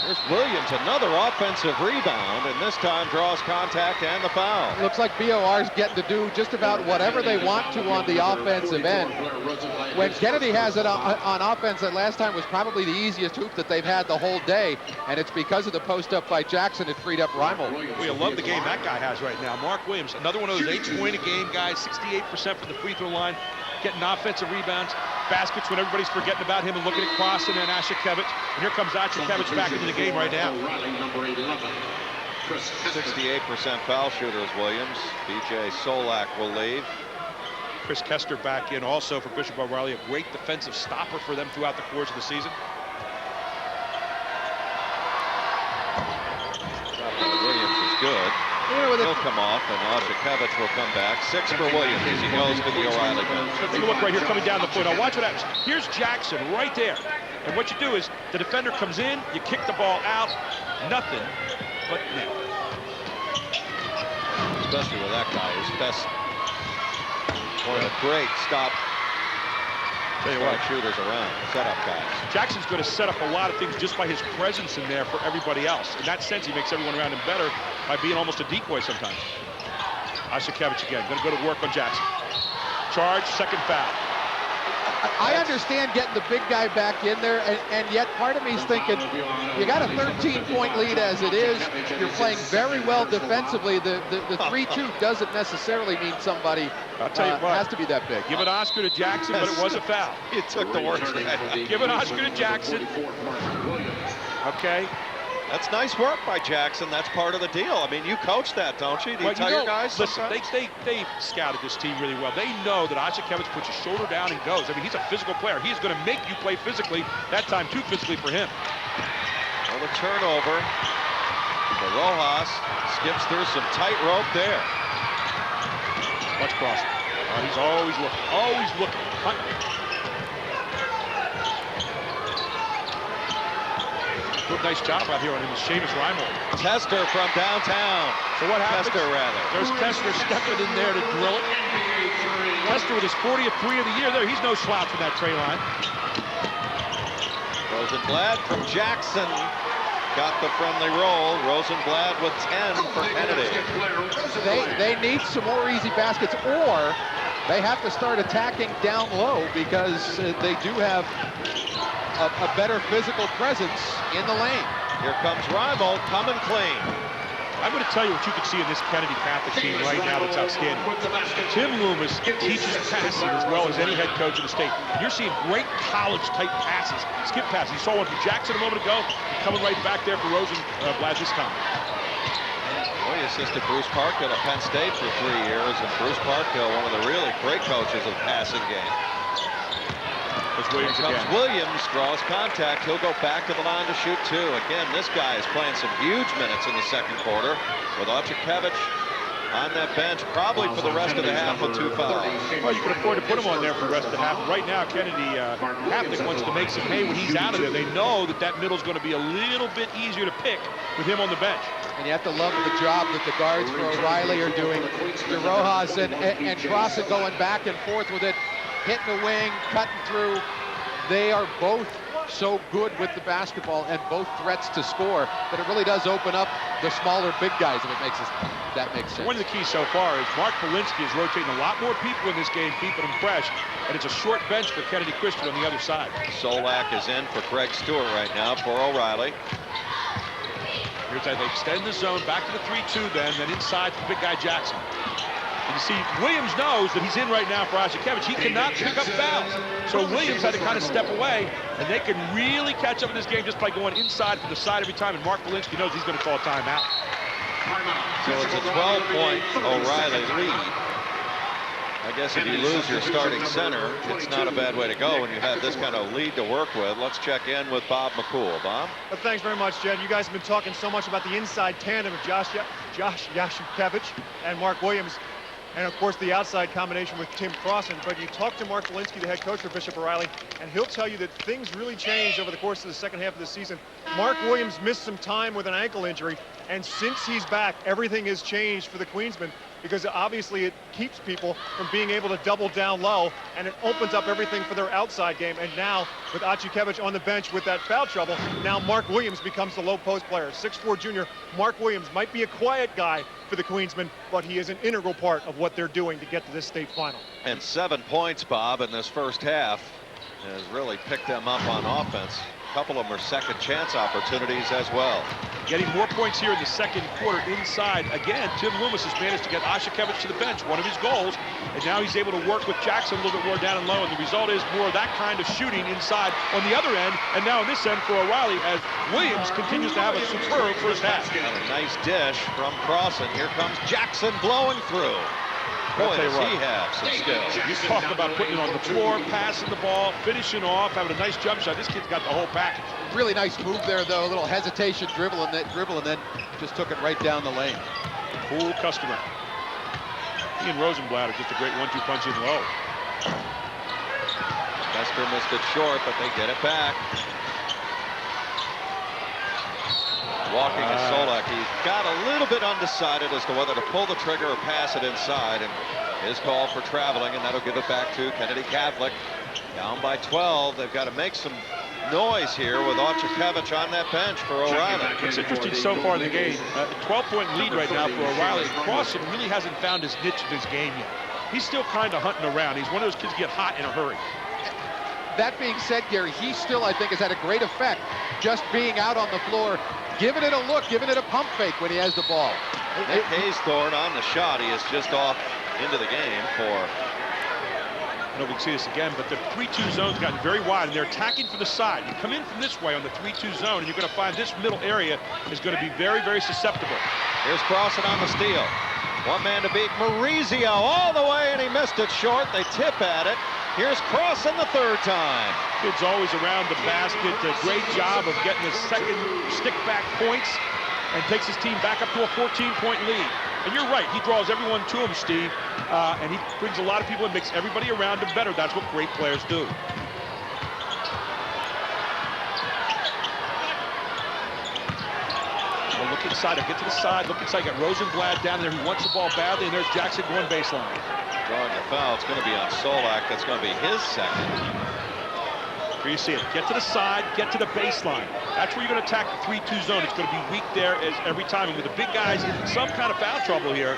there's Williams, another offensive rebound, and this time draws contact and the foul. it looks like BOR's getting to do just about whatever they want to on the offensive end. When Kennedy has it on offense, that last time was probably the easiest hoop that they've had the whole day, and it's because of the post-up by Jackson it freed up Reimold. We love the game that guy has right now. Mark Williams, another one of those 8-point-a-game guys, 68% from the free throw line, getting offensive rebounds, baskets when everybody's forgetting about him and looking at Crossan and Oshikevich. And here comes Oshikevich back into the game right now. 68% foul shooters, Williams. B.J. Solak will leave. Chris Kester back in also for Bishop O'Reilly, a great defensive stopper for them throughout the course of the season. Williams is good. He'll come off, and Oshikevich will come back. 6 for Williams as he goes to the O'Reilly bench. Take a look right here, coming down the floor. Now watch what happens. Here's Jackson right there. And what you do is, the defender comes in, you kick the ball out, nothing but net. Especially with that guy, his best, one of the great stop shooters around, setup guys. Jackson's going to set up a lot of things just by his presence in there for everybody else. In that sense, he makes everyone around him better by being almost a decoy sometimes. Oshikevich again, going to go to work on Jackson. charge, second foul. I understand getting the big guy back in there, and yet part of me is thinking, you got a 13-point lead as it is. You're playing very well defensively. The 3-2 doesn't necessarily mean somebody I'll tell you what, has to be that big. Give an Oscar to Jackson, but it was a foul. You took the words. Give an Oscar to Jackson. Okay. That's nice work by Jackson. That's part of the deal. I mean, you coach that, don't you? Do you tell your guys? Listen, they scouted this team really well. They know that Ashikevich puts his shoulder down and goes. I mean, he's a physical player. He's going to make you play physically. That time, too physically for him. Well, the turnover. The Rojas skips through some tight rope there. Watch crossing. He's always looking. Always looking. Good, nice job out here on him, Seamus Reimold. Tester from downtown. So what happens? Tester, rather. There's Tester stepping in there to drill it. Tester with his 40th three of the year there. He's no slouch from that tray line. Rosenblatt from Jackson. Got the friendly roll. Rosenblatt with 10 for Kennedy. They need some more easy baskets, or they have to start attacking down low because they do have a better physical presence in the lane. Here comes Reimold coming clean. I'm going to tell you what you can see in this Kennedy Catholic team right now that's outstanding. Tim Loomis teaches passing as well as any head coach in the state. You're seeing great college-type passes, skip passes. You saw one from Jackson a moment ago, coming right back there for Rosenblatt this time. Well, he assisted Bruce Parkhill at Penn State for 3 years, and Bruce Parkhill, one of the really great coaches of the passing game. Williams again. Williams draws contact. He'll go back to the line to shoot two. Again, this guy is playing some huge minutes in the second quarter with Ochakevich on that bench, probably for the rest of the half with 2 fouls. Well, you can afford to put him on there for the rest of the half. Right now, Kennedy Catholic wants to make some hay when he's out of there. They know that middle's going to be a little bit easier to pick with him on the bench. And you have to love the job that the guards for O'Reilly are doing. The Rojas and Crossan going back and forth with it, hitting the wing, cutting through. They are both so good with the basketball and both threats to score that it really does open up the smaller big guys, if that makes sense. One of the keys so far is Mark Polinsky is rotating a lot more people in this game, keeping them fresh, and it's a short bench for Kennedy Christian on the other side. Solak is in for Craig Stewart right now for O'Reilly. Here's how they extend the zone back to the 3-2 then inside for the big guy Jackson. And you see, Williams knows that he's in right now for Ashikevich. He cannot pick up fouls. So Williams had to kind of step away, and they can really catch up in this game just by going inside from the side every time, and Mark Polinsky knows he's going to call a timeout. So it's a 12-point O'Reilly lead. I guess if you lose your starting center, it's not a bad way to go when you have this kind of lead to work with. Let's check in with Bob McCool. Bob? Well, thanks very much, Jed. You guys have been talking so much about the inside tandem of Josh Yashukevich and Mark Williams, and of course the outside combination with Tim Crossan. But you talk to Mark Polinsky, the head coach for Bishop O'Reilly, and he'll tell you that things really changed over the course of the second half of the season. Mark Williams missed some time with an ankle injury, and since he's back, everything has changed for the Queensmen, because obviously it keeps people from being able to double down low, and it opens up everything for their outside game. And now with Ochakevich on the bench with that foul trouble, now Mark Williams becomes the low post player. 6'4" junior Mark Williams might be a quiet guy for the Queensmen, but he is an integral part of what they're doing to get to this state final. And 7 points, Bob, in this first half has really picked them up on offense. A couple of them are second chance opportunities as well. Getting more points here in the second quarter inside. Again, Tim Loomis has managed to get Ashikevich to the bench, one of his goals, and now he's able to work with Jackson a little bit more down and low, and the result is more of that kind of shooting inside on the other end, and now on this end for O'Reilly, as Williams continues to have a superb first half. And a nice dish from Crossan. Here comes Jackson blowing through. Boy, does he have some skills. You talk about putting it on the floor, passing the ball, finishing off, having a nice jump shot. This kid's got the whole package. Really nice move there, though. A little hesitation, dribble, and then just took it right down the lane. Cool customer. He and Rosenblatt are just a great 1-2 punch in low. Kester missed it short, but they get it back. Walking is Solak. He got a little bit undecided as to whether to pull the trigger or pass it inside, and his call for traveling, and that'll give it back to Kennedy Catholic. Down by 12. They've got to make some noise here with Ochakevich on that bench for O'Reilly. It's interesting so far in the game. 12-point lead right now for O'Reilly. Crossan really hasn't found his niche of his game yet. he's still kind of hunting around. He's one of those kids get hot in a hurry. That being said, Gary, he still, I think, has had a great effect just being out on the floor, giving it a look, giving it a pump fake when he has the ball. Nick Hayesthorne on the shot. He is just off into the game for... I don't know if we can see this again, but the 3-2 zone's gotten very wide, and they're attacking from the side. You come in from this way on the 3-2 zone, and you're going to find this middle area is going to be very, very susceptible. Here's Crossan on the steal. One man to beat Maurizio all the way, and he missed it short. They tip at it. Here's Crossan the third time. Kid's always around the basket. A great job of getting his second stick-back points and takes his team back up to a 14-point lead. And you're right, he draws everyone to him, Steve, and he brings a lot of people and makes everybody around him better. That's what great players do. Well, look inside, get to the side, look inside, got Rosenblatt down there who wants the ball badly, and there's Jackson going baseline. Drawing the foul, it's going to be on Solak. That's going to be his second. Here you see it. Get to the side, get to the baseline. That's where you're going to attack the 3-2 zone. It's going to be weak there as every time. And with the big guys in some kind of foul trouble here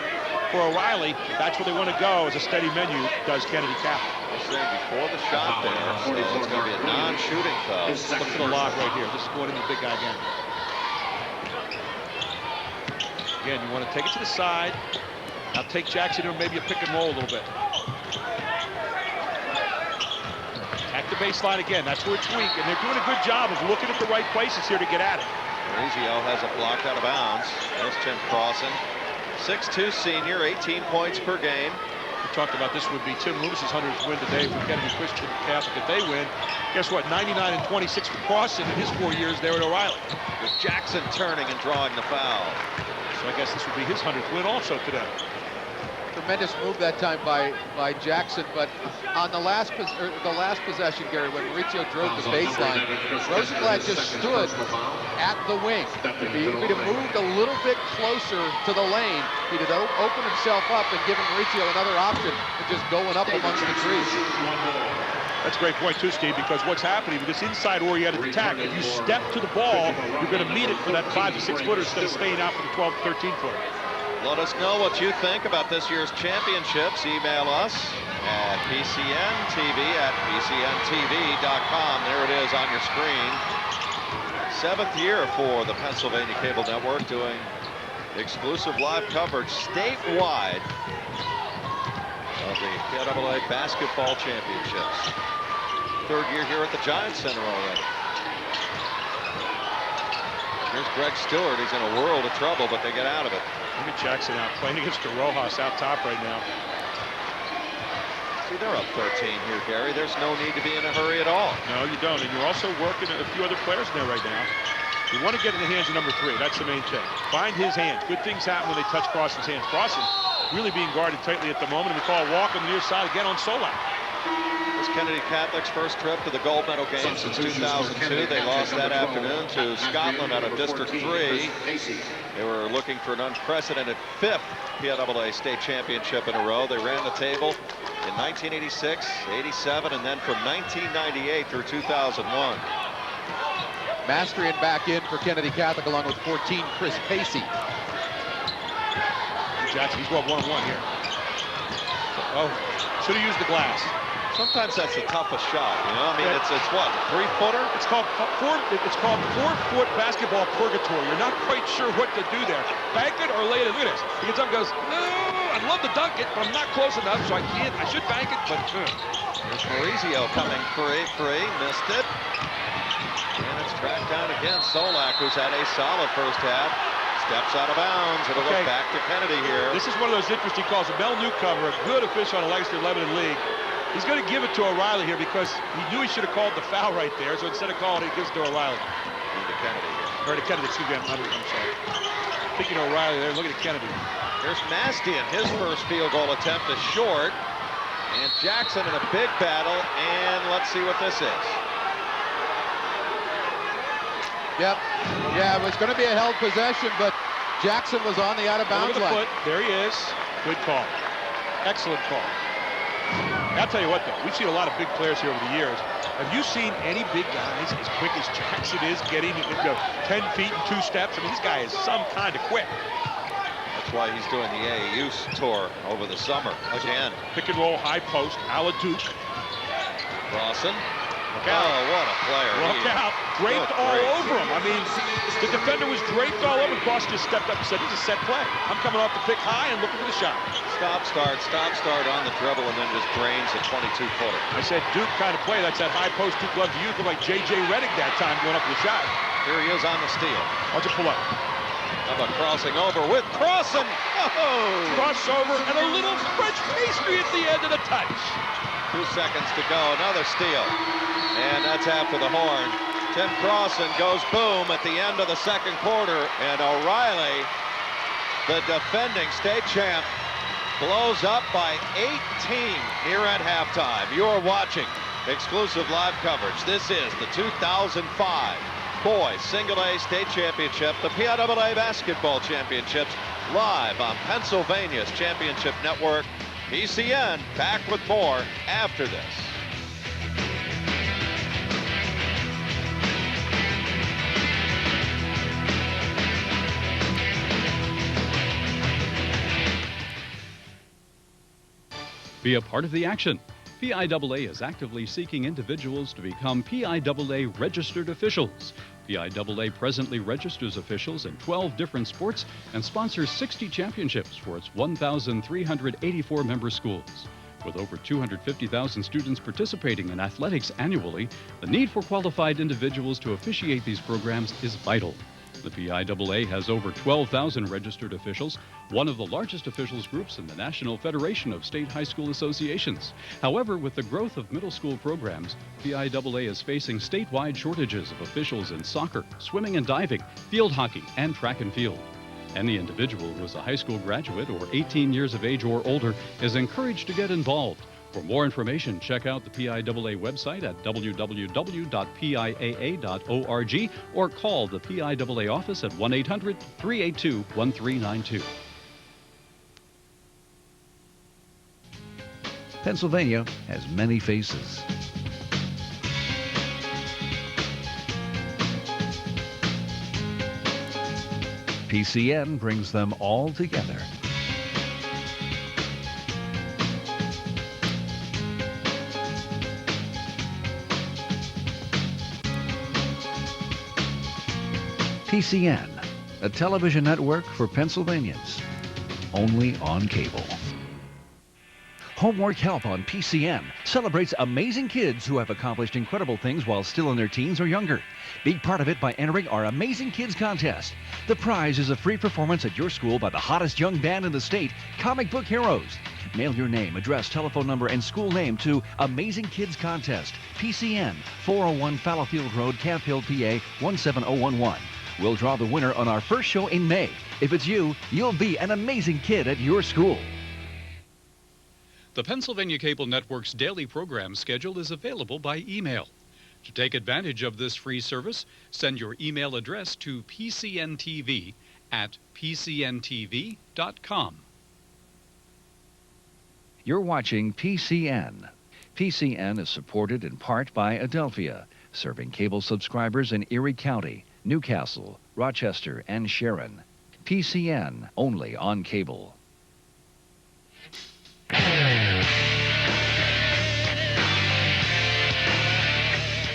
for O'Reilly, that's where they want to go as a steady menu, does Kennedy Catholic. They're saying before the shot there, it's going to be a non-shooting foul. Look for the lob right here. This is going into the big guy again. Again, you want to take it to the side. Now take Jackson in maybe a pick and roll a little bit. Attack the baseline again. That's where it's weak, and they're doing a good job of looking at the right places here to get at it. Maurizio has it blocked out of bounds. There's Tim Crossan. 6'2" senior, 18 points per game. We talked about this would be Tim Loomis's 100th win today for Kennedy Christian Catholic. If they win, guess what? 99 and 26 for Crossan in his 4 years there at O'Reilly. With Jackson turning and drawing the foul. So I guess this would be his 100th win also today. Tremendous move that time by Jackson, but on the last possession, Gary, when Maurizio drove the baseline, Rosenblatt just stood at the wing. If he'd have moved a little bit closer to the lane, he'd have opened himself up and given Maurizio another option of just going up amongst the trees. That's a great point too, Steve, because what's happening with this inside-oriented attack, if you step to the ball, you're going to meet it for that 5 to 6 footer instead of staying out for the 12 to 13 footer. Let us know what you think about this year's championships. Email us at PCNTV@PCNTV.com. There it is on your screen. 7th year for the Pennsylvania Cable Network, doing exclusive live coverage statewide of the PIAA Basketball Championships. 3rd year here at the Giants Center already. Here's Greg Stewart. He's in a world of trouble, but they get out of it. Look at Jackson out playing against Rojas out top right now. See, they're up 13 here, Gary. There's no need to be in a hurry at all. No, you don't. And you're also working a few other players in there right now. You want to get in the hands of number 3. That's the main thing. Find his hands. Good things happen when they touch Crossan's hands. Crossan really being guarded tightly at the moment. And we call a walk on the near side again on Solak. This Kennedy Catholic's first trip to the gold medal game since 2002. They lost that afternoon to Scotland out of District 3. They were looking for an unprecedented 5th PIAA state championship in a row. They ran the table in 1986, 87, and then from 1998 through 2001. Mastrian back in for Kennedy Catholic along with 14, Chris Pacey. Jackson, he's going one-on-one here. Oh, should have used the glass. Sometimes that's the toughest shot, you know? I mean, it's what, 3-footer? It's called 4-foot basketball purgatory. You're not quite sure what to do there. Bank it or lay it. Look at this. He gets up and goes, no, I'd love to dunk it, but I'm not close enough, so I can't. I should bank it, but... There's Maurizio coming free, missed it. And it's tracked down again. Solak, who's had a solid first half, steps out of bounds. It'll look back to Kennedy here. This is one of those interesting calls. Mel Newcomer, a good official on the Lancaster Lebanon League. He's going to give it to O'Reilly here because he knew he should have called the foul right there. So instead of calling it, he gives it to O'Reilly. To Kennedy here. Or to Kennedy, excuse me. I'm sorry. Thinking of O'Reilly there. Look at Kennedy. Here's Mastian. His first field goal attempt is short. And Jackson in a big battle. And let's see what this is. Yep. Yeah, it was going to be a held possession, but Jackson was on the out-of-bounds line. There he is. Good call. Excellent call. I'll tell you what, though, we've seen a lot of big players here over the years. Have you seen any big guys as quick as Jackson is getting 10 feet and 2 steps? I mean, this guy is some kind of quick. A That's why he's doing the AAU tour over the summer again. Pick and roll, high post, a la Duke. Crossan. Oh, what a player. Look out. Draped all over him. I mean, the defender was draped all over. Crossan just stepped up and said, it's a set play. I'm coming off the pick high and looking for the shot. Stop, start on the dribble, and then just drains a 22-footer. I said Duke kind of play. That's that high post Duke loves to use. Looked like J.J. Redick that time going up for the shot. Here he is on the steal. Watch it pull up. How about crossing over with Crossan? Oh! Crossover and a little French pastry at the end of the touch. 2 seconds to go. Another steal. And that's after the horn. Tim Crossan goes boom at the end of the second quarter. And O'Reilly, the defending state champ, blows up by 18 here at halftime. You are watching exclusive live coverage. This is the 2005 Boys Single A State Championship, the PIAA Basketball Championships, live on Pennsylvania's Championship Network. PCN back with more after this. Be a part of the action. PIAA is actively seeking individuals to become PIAA registered officials. PIAA presently registers officials in 12 different sports and sponsors 60 championships for its 1,384 member schools. With over 250,000 students participating in athletics annually, the need for qualified individuals to officiate these programs is vital. The PIAA has over 12,000 registered officials, one of the largest officials groups in the National Federation of State High School Associations. However, with the growth of middle school programs, PIAA is facing statewide shortages of officials in soccer, swimming and diving, field hockey, and track and field. Any individual who is a high school graduate or 18 years of age or older is encouraged to get involved. For more information, check out the PIAA website at www.piaa.org or call the PIAA office at 1-800-382-1392. Pennsylvania has many faces. PCN brings them all together. PCN, a television network for Pennsylvanians, only on cable. Homework Help on PCN celebrates amazing kids who have accomplished incredible things while still in their teens or younger. Be part of it by entering our Amazing Kids contest. The prize is a free performance at your school by the hottest young band in the state, Comic Book Heroes. Mail your name, address, telephone number, and school name to Amazing Kids Contest, PCN, 401 Fallowfield Road, Camp Hill, PA, 17011. We'll draw the winner on our first show in May. If it's you, you'll be an amazing kid at your school. The Pennsylvania Cable Network's daily program schedule is available by email. To take advantage of this free service, send your email address to pcntv@pcntv.com. You're watching PCN. PCN is supported in part by Adelphia, serving cable subscribers in Erie County, Newcastle, Rochester, and Sharon. PCN, only on cable.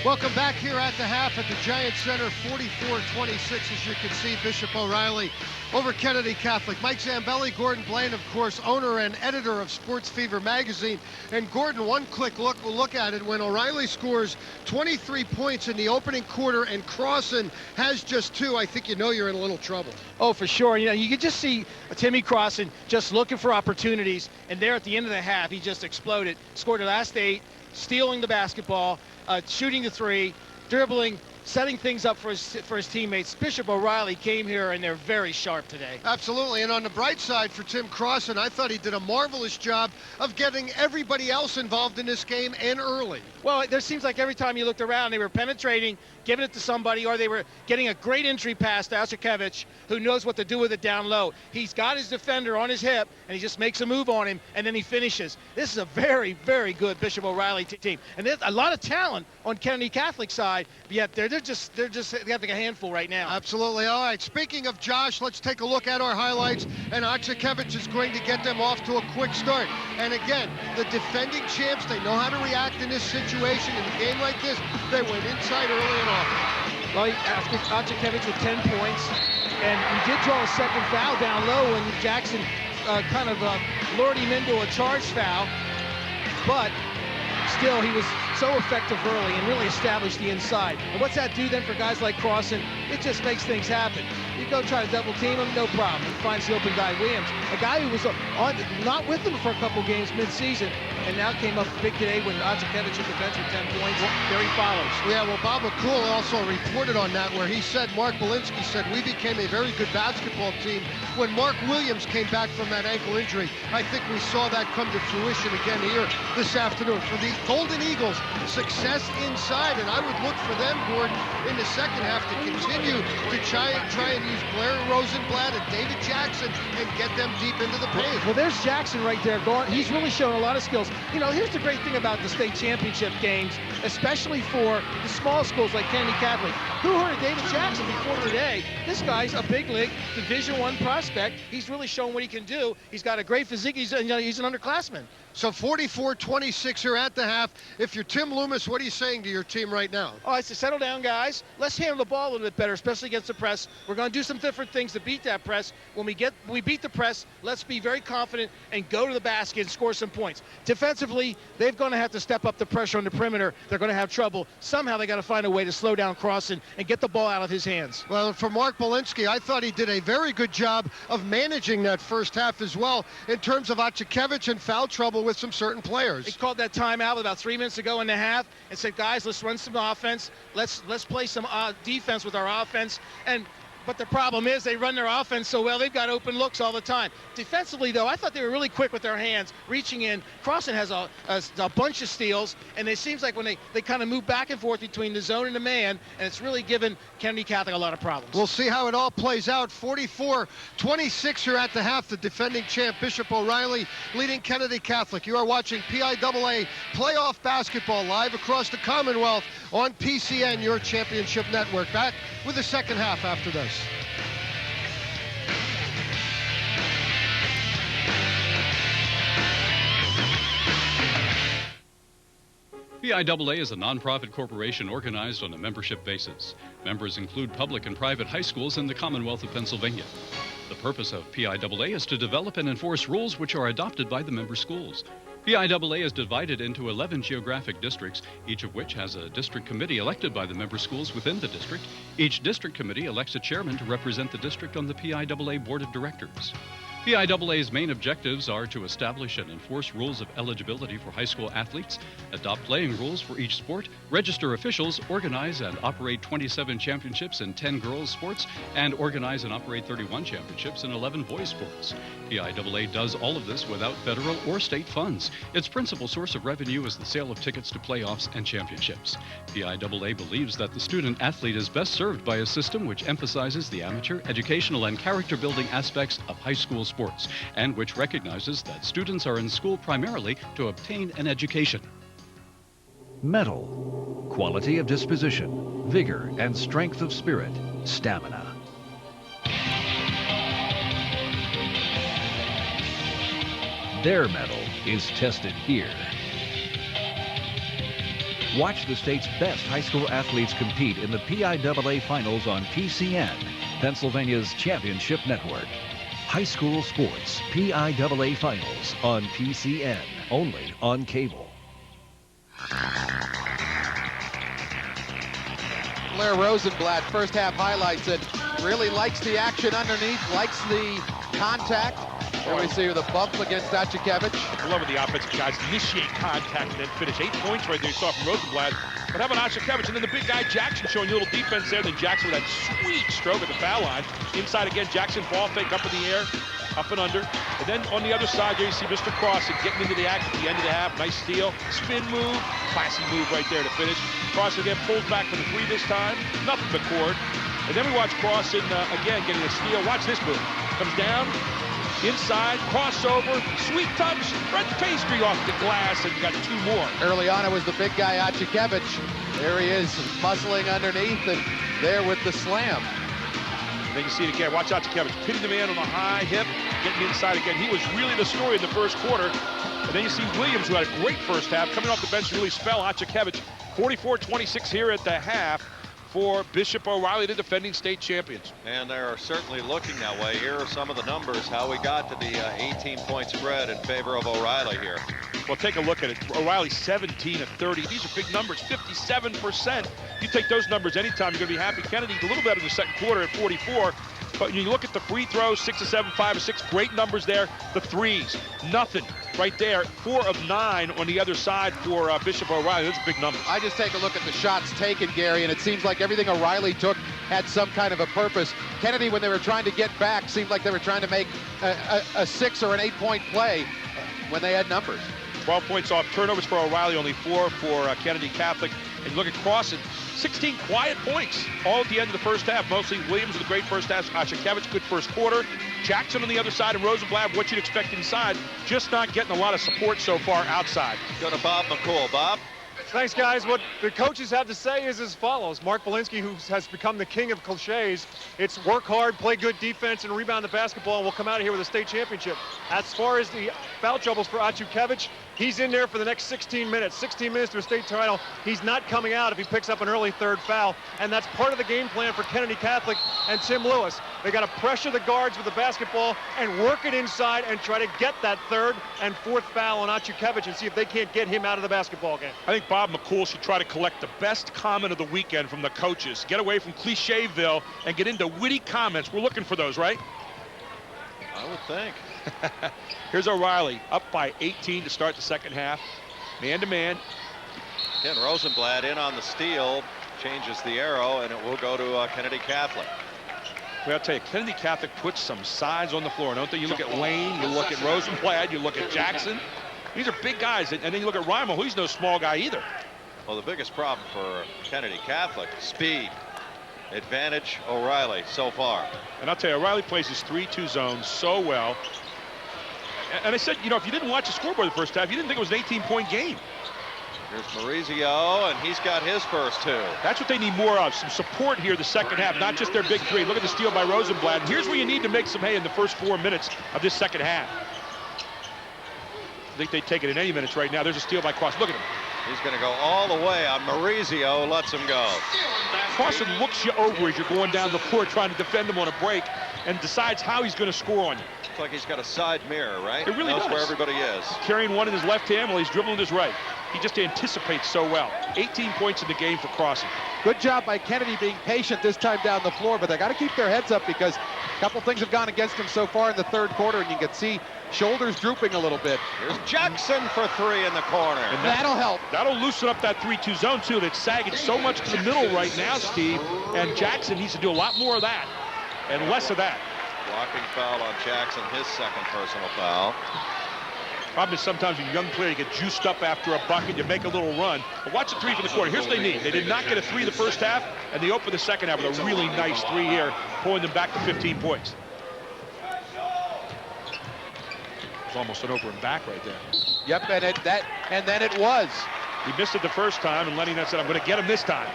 Welcome back here at the half at the Giant Center, 44-26, as you can see, Bishop O'Reilly over Kennedy Catholic. Mike Zambelli, Gordon Blaine, of course, owner and editor of Sports Fever magazine. And Gordon, one quick look at it. When O'Reilly scores 23 points in the opening quarter and Crossan has just 2, I think you know you're in a little trouble. Oh, for sure. You know, you could just see Timmy Crossan just looking for opportunities, and there at the end of the half, he just exploded. Scored the last 8, stealing the basketball, shooting the 3, dribbling, setting things up for his teammates. Bishop O'Reilly came here, and they're very sharp today. Absolutely, and on the bright side for Tim Crossan, I thought he did a marvelous job of getting everybody else involved in this game and early. Well, there seems like every time you looked around, they were penetrating, giving it to somebody, or they were getting a great entry pass to Alchikevich, who knows what to do with it down low. He's got his defender on his hip, and he just makes a move on him, and then he finishes. This is a very, very good Bishop O'Reilly team. And there's a lot of talent on Kennedy Catholic side, yet they're they're just having a handful right now. Absolutely. All right, speaking of Josh, let's take a look at our highlights, and Acekevich is going to get them off to a quick start. And again, the defending champs, they know how to react in this situation. In a game like this, they went inside early and often. Well, after Acekevich with 10 points, and he did draw a second foul down low when Jackson kind of lured him into a charge foul, but still he was so effective early and really established the inside. And what's that do then for guys like Crossan? It just makes things happen. You go try to double team him, no problem. He finds the open guy, Williams, a guy who was not with him for a couple games mid-season, and now came up big today when Acekevich hit the bench with 10 points. There he follows. Yeah, well, Bob McCool also reported on that, where he said, Mark Belinsky said, we became a very good basketball team when Mark Williams came back from that ankle injury. I think we saw that come to fruition again here this afternoon. For the Golden Eagles, success inside, and I would look for them, Gordon, in the second half to continue to try and use Blair Rosenblatt and David Jackson and get them deep into the paint. Well, there's Jackson right there. He's really shown a lot of skills. You know, here's the great thing about the state championship games, especially for the small schools like Kennedy Catholic. Who heard of David Jackson before today? This guy's a big league Division I prospect. He's really shown what he can do. He's got a great physique. He's an underclassman. So 44-26 here at the half. If you're Tim Loomis, what are you saying to your team right now? Oh, I say, settle down, guys. Let's handle the ball a little bit better, especially against the press. We're going to do some different things to beat that press. When we beat the press, let's be very confident and go to the basket and score some points. Defensively, they're going to have to step up the pressure on the perimeter. They're going to have trouble. Somehow they got to find a way to slow down Crossan and get the ball out of his hands. Well, for Mark Belinsky, I thought he did a very good job of managing that first half as well in terms of Acekevich and foul trouble with some certain players. He called that timeout about 3 minutes ago in the half and said, guys, let's run some offense. Let's play some defense with our offense. But the problem is they run their offense so well, they've got open looks all the time. Defensively, though, I thought they were really quick with their hands, reaching in. Crossan has a bunch of steals, and it seems like when they kind of move back and forth between the zone and the man, and it's really given Kennedy Catholic a lot of problems. We'll see how it all plays out. 44-26 here at the half. The defending champ, Bishop O'Reilly, leading Kennedy Catholic. You are watching PIAA playoff basketball live across the Commonwealth on PCN, your championship network. Back with the second half after this. PIAA is a nonprofit corporation organized on a membership basis. Members include public and private high schools in the Commonwealth of Pennsylvania. The purpose of PIAA is to develop and enforce rules which are adopted by the member schools. PIAA is divided into 11 geographic districts, each of which has a district committee elected by the member schools within the district. Each district committee elects a chairman to represent the district on the PIAA Board of Directors. PIAA's main objectives are to establish and enforce rules of eligibility for high school athletes, adopt playing rules for each sport, register officials, organize and operate 27 championships in 10 girls sports, and organize and operate 31 championships in 11 boys sports. PIAA does all of this without federal or state funds. Its principal source of revenue is the sale of tickets to playoffs and championships. PIAA believes that the student athlete is best served by a system which emphasizes the amateur, educational, and character-building aspects of high school sports, and which recognizes that students are in school primarily to obtain an education. Mettle, quality of disposition, vigor and strength of spirit, stamina. Their mettle is tested here. Watch the state's best high school athletes compete in the PIAA Finals on PCN, Pennsylvania's championship network. High school sports, PIAA Finals on PCN, only on cable. Blair Rosenblatt, first half highlights, and really likes the action underneath, likes the contact. There we see the bump against Acekevich. I love when the offensive guys initiate contact and then finish. 8 points right there, you saw from Rosenblatt. But how about Acekevich? And then the big guy Jackson showing you a little defense there. Then Jackson with that sweet stroke at the foul line. Inside again, Jackson ball fake up in the air, up and under. And then on the other side there you see Mr. Crossan getting into the act at the end of the half. Nice steal, spin move, classy move right there to finish. Crossan again pulls back for the 3 this time. Nothing but cord. And then we watch Crossan again getting a steal. Watch this move. Comes down. Inside, crossover, sweet touch, red pastry off the glass, and you got 2 more. Early on, it was the big guy, Acekevich. There he is, muscling underneath, and there with the slam. And then you see it again. Watch Achakevich pitting the man on the high hip, getting inside again. He was really the story in the first quarter. And then you see Williams, who had a great first half, coming off the bench to really spell Achakevich. 44-26 here at the half for Bishop O'Reilly, the defending state champions. And they're certainly looking that way. Here are some of the numbers, how we got to the 18-point spread in favor of O'Reilly here. Well, take a look at it. O'Reilly 17 of 30. These are big numbers, 57%. You take those numbers anytime, you're going to be happy. Kennedy a little better in the second quarter at 44. But you look at the free throws, 6 of 7, 5 of 6, great numbers there. The threes, nothing right there. 4 of 9 on the other side for Bishop O'Reilly. Those are big numbers. I just take a look at the shots taken, Gary, and it seems like everything O'Reilly took had some kind of a purpose. Kennedy, when they were trying to get back, seemed like they were trying to make a 6 or an 8-point play when they had numbers. 12 points off turnovers for O'Reilly, only 4 for Kennedy Catholic. And look at Crossan, 16 quiet points, all at the end of the first half. Mostly Williams with a great first half, Achakevich, good first quarter. Jackson on the other side, and Rosenblatt, what you'd expect inside, just not getting a lot of support so far outside. Go to Bob McCool. Bob? Thanks, guys. What the coaches have to say is as follows. Mark Belinsky, who has become the king of cliches, it's work hard, play good defense, and rebound the basketball, and we'll come out of here with a state championship. As far as the foul troubles for Achakevich, he's in there for the next 16 minutes. 16 minutes to a state title. He's not coming out if he picks up an early third foul, and that's part of the game plan for Kennedy Catholic and Tim Lewis. They got to pressure the guards with the basketball and work it inside and try to get that third and fourth foul on Achakevich and see if they can't get him out of the basketball game. I think Bob McCool should try to collect the best comment of the weekend from the coaches. Get away from Clicheville and get into witty comments. We're looking for those, right? I would think. Here's O'Reilly, up by 18 to start the second half. Man-to-man. Again, Rosenblatt in on the steal, changes the arrow, and it will go to Kennedy Catholic. Well, I'll tell you, Kennedy Catholic puts some size on the floor, don't they? You look at Wayne, you look at Rosenblatt, you look at Jackson. These are big guys, and then you look at Reimer, who's no small guy either. Well, the biggest problem for Kennedy Catholic, speed. Advantage O'Reilly so far. And I'll tell you, O'Reilly plays his 3-2 zone so well. And I said, you know, if you didn't watch the scoreboard the first half, you didn't think it was an 18-point game. Here's Maurizio, and he's got his first 2. That's what they need more of, some support here the second half, not just their big 3. Look at the steal by Rosenblatt. And here's where you need to make some hay in the first 4 minutes of this second half. I think they take it in any minutes right now. There's a steal by Cross. Look at him. He's going to go all the way on Maurizio, lets him go. Crossan looks you over as you're going down the floor trying to defend him on a break and decides how he's going to score on you. Looks like he's got a side mirror, right? It really knows does. Where everybody is. Carrying one in his left hand while he's dribbling his right. He just anticipates so well. 18 points in the game for Crossan. Good job by Kennedy being patient this time down the floor, but they got to keep their heads up because a couple things have gone against them so far in the third quarter, and you can see shoulders drooping a little bit. Here's Jackson for 3 in the corner. And that'll help. That'll loosen up that 3-2 zone, too. That's sagging so much to the middle right now, Steve. And Jackson needs to do a lot more of that and less of that. Blocking foul on Jackson, his second personal foul. Problem is sometimes when you're a young player, you get juiced up after a bucket, you make a little run. But watch the 3 from the corner. Here's what they need. They did not get a 3 the first half, and they opened the second half with a really nice 3 here, pulling them back to 15 points. It's almost an over and back right there. Yep, and then it was. He missed it the first time, and Lenny said, I'm going to get him this time.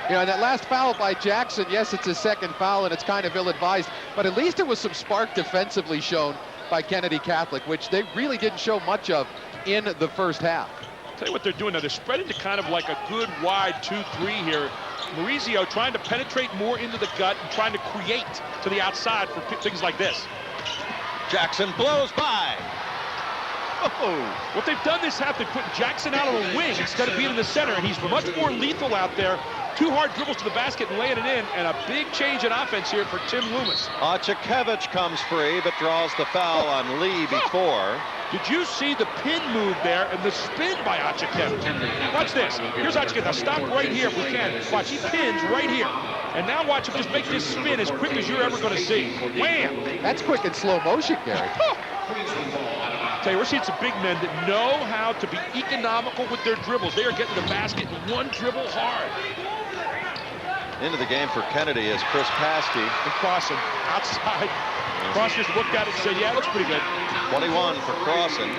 You know, and that last foul by Jackson, yes, it's his second foul, and it's kind of ill-advised, but at least it was some spark defensively shown by Kennedy Catholic, which they really didn't show much of in the first half. Tell you what they're doing now. They're spreading to kind of like a good wide 2-3 here. Maurizio trying to penetrate more into the gut and trying to create to the outside for things like this. Jackson blows by. Oh. What they've done this half, they put Jackson out on the wing instead of being in the center, and he's much more lethal out there. 2 hard dribbles to the basket and laying it in, and a big change in offense here for Tim Loomis. Achakevich comes free, but draws the foul on Lee before. Did you see the pin move there and the spin by Achakevich? Watch this. Here's Achakevich. Now stop right here if we can. Watch, he pins right here. And now watch him just make this spin as quick as you're ever going to see. Wham! That's quick in slow motion, Gary. Tell you, we're seeing some big men that know how to be economical with their dribbles. They are getting the basket in one dribble hard. Into the game for Kennedy is Chris Paskey. And Crossan outside. Crossan just looked at it and said, yeah, it looks pretty good. 21 for Crossan.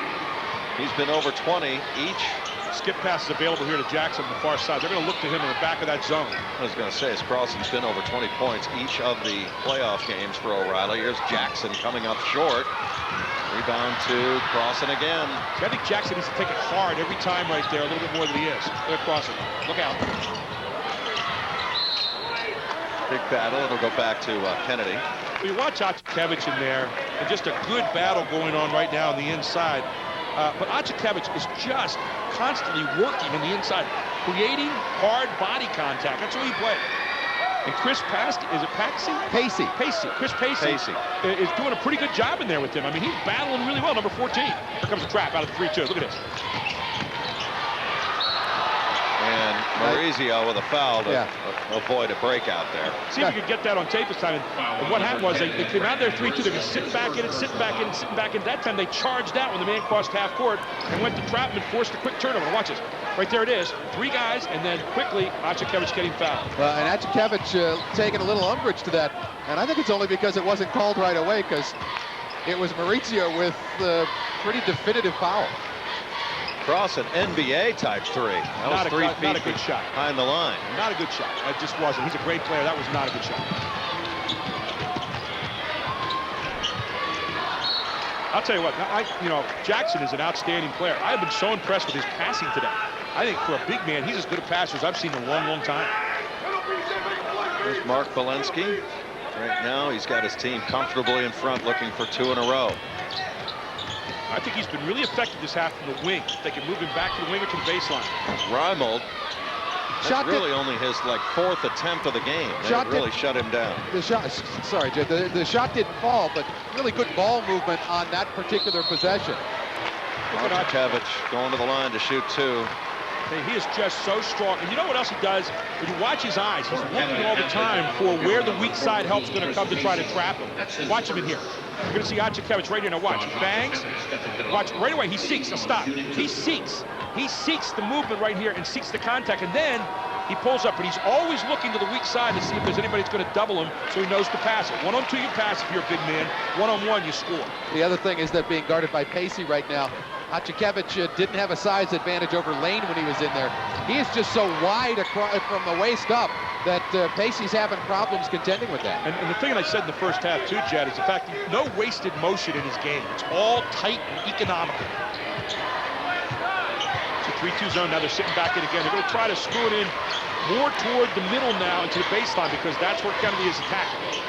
He's been over 20 each Skip pass is available here to Jackson on the far side. They're going to look to him in the back of that zone. I was going to say, as Crossan's been over 20 points each of the playoff games for O'Reilly. Here's Jackson coming up short. Rebound to Crossan again. See, I think Jackson needs to take it hard every time right there, a little bit more than he is. Look at Crossan. Look out. Big battle. It'll go back to Kennedy. You watch Achikevich in there, and just a good battle going on right now on the inside. But Achikevich is just constantly working on the inside, creating hard body contact. That's who he plays. And Chris Pacey, is it Pacey? Pacey. Chris Pacey is doing a pretty good job in there with him. I mean, he's battling really well, number 14. Here comes a trap out of the 3-2. Look at this. And Maurizio with a foul to avoid a breakout there. See if we could get that on tape this time. And what happened was they came out there 3-2. They're just sitting back in it, sitting back in it, sitting back in. That time they charged out when the man crossed half court and went to trap him and forced a quick turnover. Watch this. Right there it is. 3 guys, and then quickly Achikevich getting fouled. And Achikevich taking a little umbrage to that. And I think it's only because it wasn't called right away, because it was Maurizio with a pretty definitive foul. Crossan, NBA type 3. That was 3 feet not a good shot. Behind the line. Not a good shot. It just wasn't. He's a great player. That was not a good shot. I'll tell you what, Jackson is an outstanding player. I have been so impressed with his passing today. I think for a big man, he's as good a passer as I've seen in a long, long time. There's Mark Walensky. Right now, he's got his team comfortably in front, looking for 2 in a row. I think he's been really effective this half from the wing. They can move him back to the wing or to the baseline. Reimold, that's really only his 4th attempt of the game. That really shut him down. The shot, sorry, Jed, the shot didn't fall, but really good ball movement on that particular possession. Achikevich going to the line to shoot 2. He is just so strong. And you know what else he does? When you watch his eyes, he's looking all the time for where the weak side help's going to come to try to trap him. Watch him in here. You're going to see Achikevich right here. Now watch. He bangs. Watch. Right away, he seeks. Now stop. He seeks. He seeks the movement right here and seeks the contact. And then he pulls up. And he's always looking to the weak side to see if there's anybody that's going to double him, so he knows to pass it. 1-on-2, you pass if you're a big man. 1-on-1, you score. The other thing is that being guarded by Pacey right now, Achikevich didn't have a size advantage over Lane when he was in there. He is just so wide from the waist up that Pacey's having problems contending with that. And the thing that I said in the first half too, Jed, is the fact that no wasted motion in his game. It's all tight and economical. It's a 3-2 zone. Now they're sitting back in again. They're going to try to screw it in more toward the middle now into the baseline, because that's where Kennedy is attacking.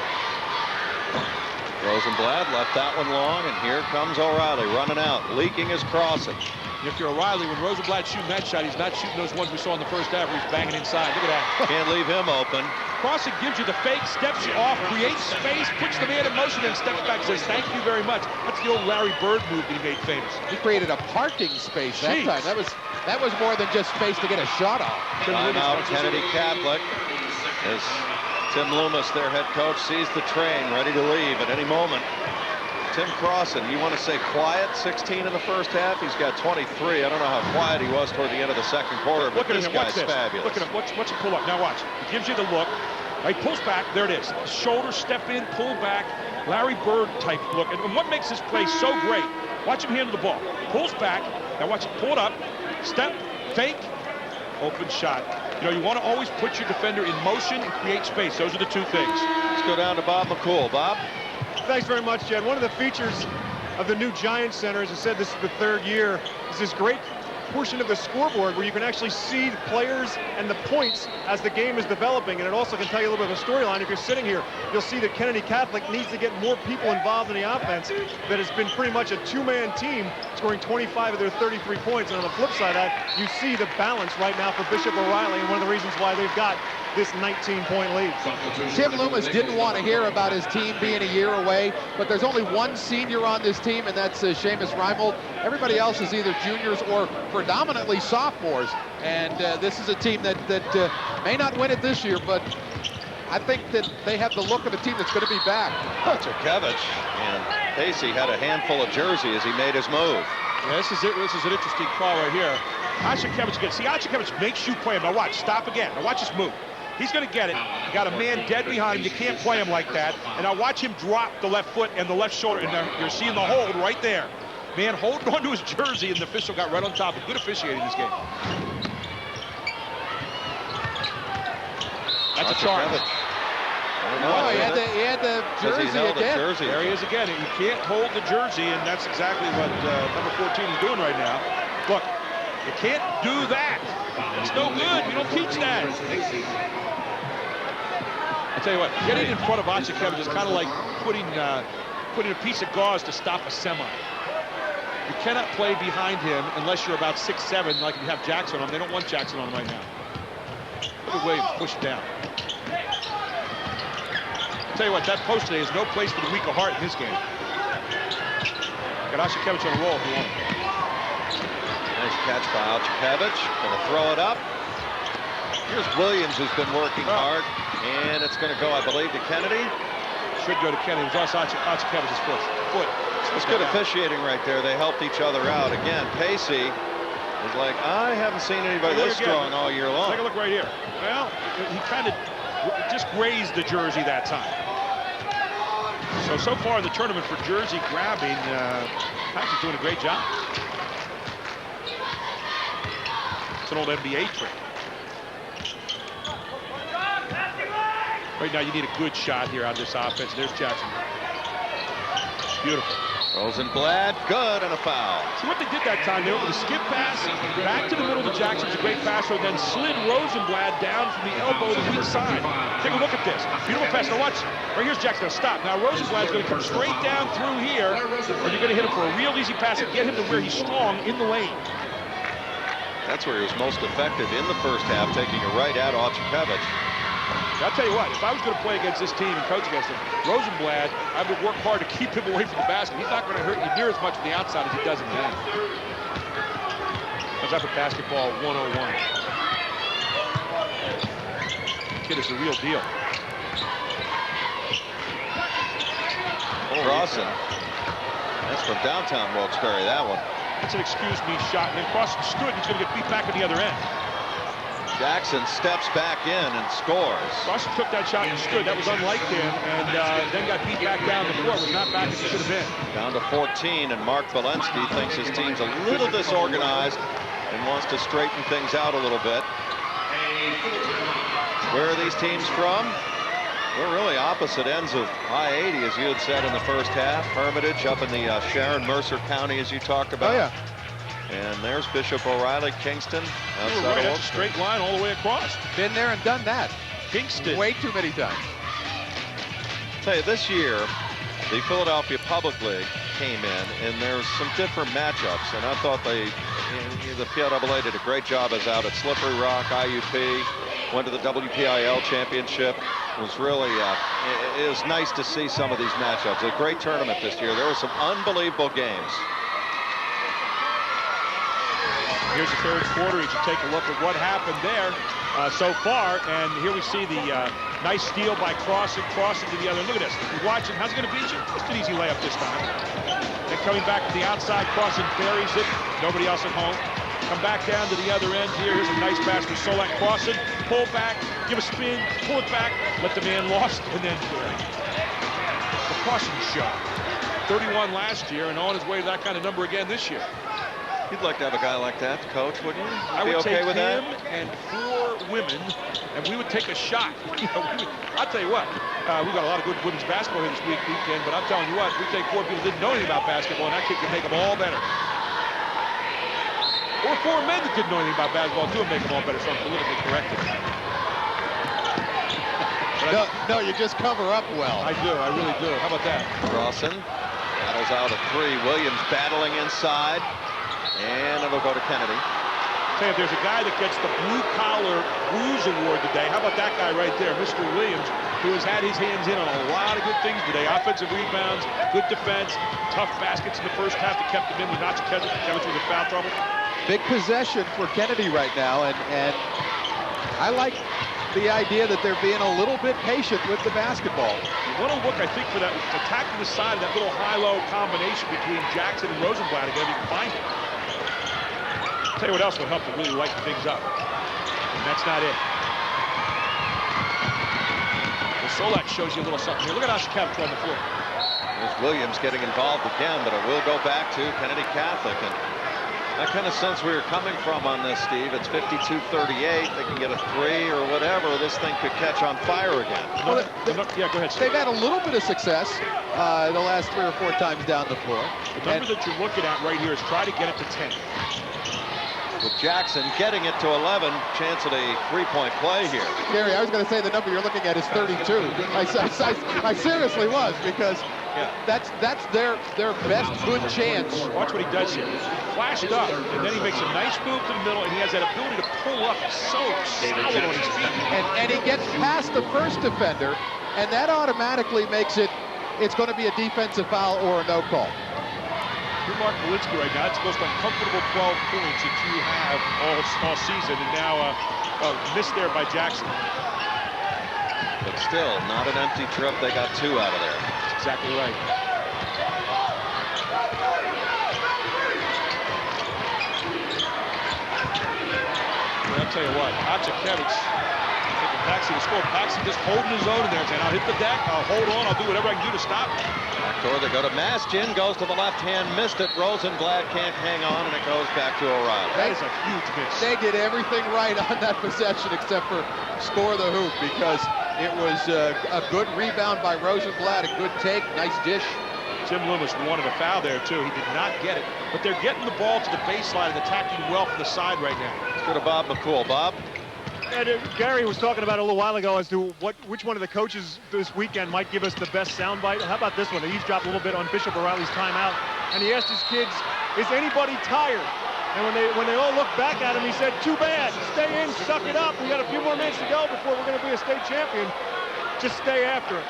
Rosenblatt left that one long, and here comes O'Reilly running out, leaking his Crossan. If you're O'Reilly, when Rosenblatt's shooting that shot, he's not shooting those ones we saw in the first half where he's banging inside. Look at that. Can't leave him open. Crossan gives you the fake, steps you off, creates space, puts the man in motion, and steps back and says, thank you very much. That's the old Larry Bird move that he made famous. He created a parking space that time. That was more than just space to get a shot off. Timeout, Kennedy Catholic. As Tim Loomis, their head coach, sees the train ready to leave at any moment. Tim Crossan, you want to say quiet, 16 in the first half. He's got 23. I don't know how quiet he was toward the end of the second quarter, but this guy's fabulous. Look at him. Watch him pull up. Now watch. He gives you the look. He pulls back. There it is. Shoulder, step in, pull back. Larry Bird type look. And what makes this play so great? Watch him handle the ball. Pulls back. Now watch him pull it up. Step, fake, open shot. You want to always put your defender in motion and create space. Those are the 2 things. Let's go down to Bob McCool. Bob? Thanks very much, Jed. One of the features of the new Giants Center, as I said, this is the 3rd year, is this great portion of the scoreboard where you can actually see the players and the points as the game is developing, and it also can tell you a little bit of a storyline. If you're sitting here, you'll see that Kennedy Catholic needs to get more people involved in the offense. That has been pretty much a 2-man team, scoring 25 of their 33 points. And on the flip side of that, you see the balance right now for Bishop O'Reilly, and one of the reasons why they've got this 19-point lead. Tim Loomis didn't want to hear about his team being a year away, but there's only one senior on this team, and that's Seamus Reimold. Everybody else is either juniors or predominantly sophomores, and this is a team that may not win it this year, but I think that they have the look of a team that's going to be back. Achikevich and Pacey had a handful of jersey as he made his move. Yeah, this is an interesting call right here. Achikevich again. See, Achikevich makes you play him. Now watch, stop again. Now watch this move. He's going to get it. You got a man dead behind him. You can't play him like that. And now watch him drop the left foot and the left shoulder. And you're seeing the hold right there. man holding on to his jersey, and the official got right on top. Of good officiating this game. That's a charge. No, he had the jersey again. There he is again. You can't hold the jersey, and that's exactly what number 14 is doing right now. Look, you can't do that. It's no good. You don't teach that. I tell you what, getting in front of Ochakevich is kind of like putting a piece of gauze to stop a semi. You cannot play behind him unless you're about 6'7", like you have Jackson on. They don't want Jackson on right now. Look at Williams push it down. I'll tell you what, that post today is no place for the weak of heart in this game. Got Ochakevich on a roll if you want him. Nice catch by Ochakevich. Gonna throw it up. Here's Williams, who's been working hard, and it's gonna go, I believe, to Kennedy. Should go to Kennedy. It was also Ochakevich's foot. It's good officiating right there. They helped each other out. Again, Pacey is like, I haven't seen anybody this strong all year long. Take a look right here. Well, he kind of just grazed the jersey that time. So far in the tournament for jersey grabbing, Patrick's doing a great job. It's an old NBA trick. Right now you need a good shot here on this offense. There's Jackson. Beautiful. Rosenblatt, good, and a foul. See what they did that time? They were able to skip pass, back to the middle to Jackson's a great passer, then slid Rosenblatt down from the elbow to the weak side. Take a look at this. Beautiful pass. Now watch. Right here's Jackson. Now stop. Now Rosenblatt's going to come straight down through here, or you're going to hit him for a real easy pass and get him to where he's strong in the lane. That's where he was most effective in the first half, taking it right at Ochakevich. I'll tell you what, if I was going to play against this team and coach against them, Rosenblatt, I would work hard to keep him away from the basket. He's not going to hurt you near as much on the outside as he does in the lane. How's that for basketball 101? Kid is the real deal. Crossan. That's from downtown Wilkes-Barre, that one. That's an excuse me shot, and then Crossan stood. He's going to get beat back on the other end. Jackson steps back in and scores. Crossan took that shot and stood. That was unlike him, and then got beat back down the court. Was not back as it should have been. Down to 14, and Mark Valensky thinks his team's a little disorganized and wants to straighten things out a little bit. Where are these teams from? We're really opposite ends of I-80, as you had said in the first half. Hermitage up in the Sharon Mercer County, as you talked about. Oh, yeah. And there's Bishop O'Reilly, Kingston. Right, that's a straight line all the way across. Been there and done that. Kingston. Way too many times. I'll tell you, this year, the Philadelphia Public League came in, and there's some different matchups. And I thought the PIAA did a great job as out at Slippery Rock, IUP, went to the WPIL championship. It was really, it was nice to see some of these matchups. A great tournament this year. There were some unbelievable games. Here's the third quarter. You should take a look at what happened there so far. And here we see the nice steal by Crossan to the other. Look at this. You're watching. How's it going to beat you? Just an easy layup this time. Then coming back to the outside, Crossan buries it. Nobody else at home. Come back down to the other end here. Here's a nice pass for Solak. Crossan, pull back, give a spin, pull it back, let the man lost, and then the Crossan shot. 31 last year, and on his way to that kind of number again this year. You'd like to have a guy like that, Coach, wouldn't you? I would okay take with him that? and 4 women, and we would take a shot. I'll tell you what, we've got a lot of good women's basketball here this weekend, but I'm telling you what, we take 4 people who didn't know anything about basketball, and that kid can make them all better. Or 4 men that didn't know anything about basketball, too, and make them all better, so I'm politically correct. No, you just cover up well. I do, I really do. How about that? Crossan battles out a 3. Williams battling inside. And it'll go to Kennedy. Say, if there's a guy that gets the Blue Collar Blues Award today, how about that guy right there, Mr. Williams, who has had his hands in on a lot of good things today. Offensive rebounds, good defense, tough baskets in the first half that kept him in with Ochakevich with the foul trouble. Big possession for Kennedy right now, and I like the idea that they're being a little bit patient with the basketball. You want to look, I think, for that, attacking the side of that little high-low combination between Jackson and Rosenblatt again, if you can find it. Tell you what else would help to really lighten things up. And that's not it. Well, Solak shows you a little something here. Look at Ochakevich on the floor. There's Williams getting involved again, but it will go back to Kennedy Catholic. And that kind of sense we were coming from on this, Steve. It's 52-38. They can get a 3 or whatever. This thing could catch on fire again. Well, Yeah, go ahead, Steve. they've had a little bit of success the last 3 or 4 times down the floor. The number that you're looking at right here is try to get it to 10. With Jackson getting it to 11, chance at a 3-point play here. Gary, I was going to say the number you're looking at is 32. I seriously was, because that's their best good chance. Watch what he does here. Flashed up, and then he makes a nice move to the middle, and he has that ability to pull up so solid on his feet. And he gets past the first defender, and that automatically makes it's going to be a defensive foul or a no call. Mark Malinsky right now, it's the most uncomfortable 12 points that you have all season, and now missed there by Jackson. But still, not an empty trip. They got 2 out of there. That's exactly right. I'll tell you what, Atsakevich taking Paxi to score. Paxi just holding his own in there, saying, I'll hit the deck, I'll hold on, I'll do whatever I can do to stop him. Backdoor, they go to Mastin, goes to the left hand, missed it. Rosenblatt can't hang on, and it goes back to O'Reilly. That is a huge miss. They did everything right on that possession except for score the hoop, because it was a good rebound by Rosenblatt, a good take, nice dish. Tim Loomis wanted a foul there, too. He did not get it, but they're getting the ball to the baseline and attacking well from the side right now. Let's go to Bob McCool. Bob? And Gary was talking about a little while ago as to which one of the coaches this weekend might give us the best soundbite. How about this one? He eavesdropped a little bit on Bishop O'Reilly's timeout, and he asked his kids, is anybody tired? And when they all looked back at him, he said, too bad, stay in, suck it up. We got a few more minutes to go before we're going to be a state champion. Just stay after it.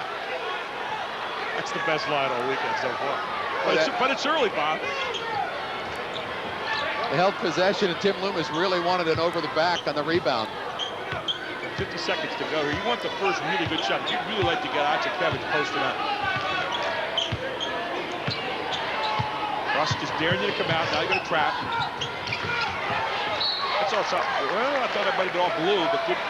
That's the best line all weekend so far. But it's early, Bob. They held possession, and Tim Loomis really wanted it over the back on the rebound. 50 seconds to go here. You want the first really good shot. You'd really like to get Atsakevich posted up. Ross just daring you to come out. Now you got a trap. That's all. Well, I thought that might have been off blue, but good.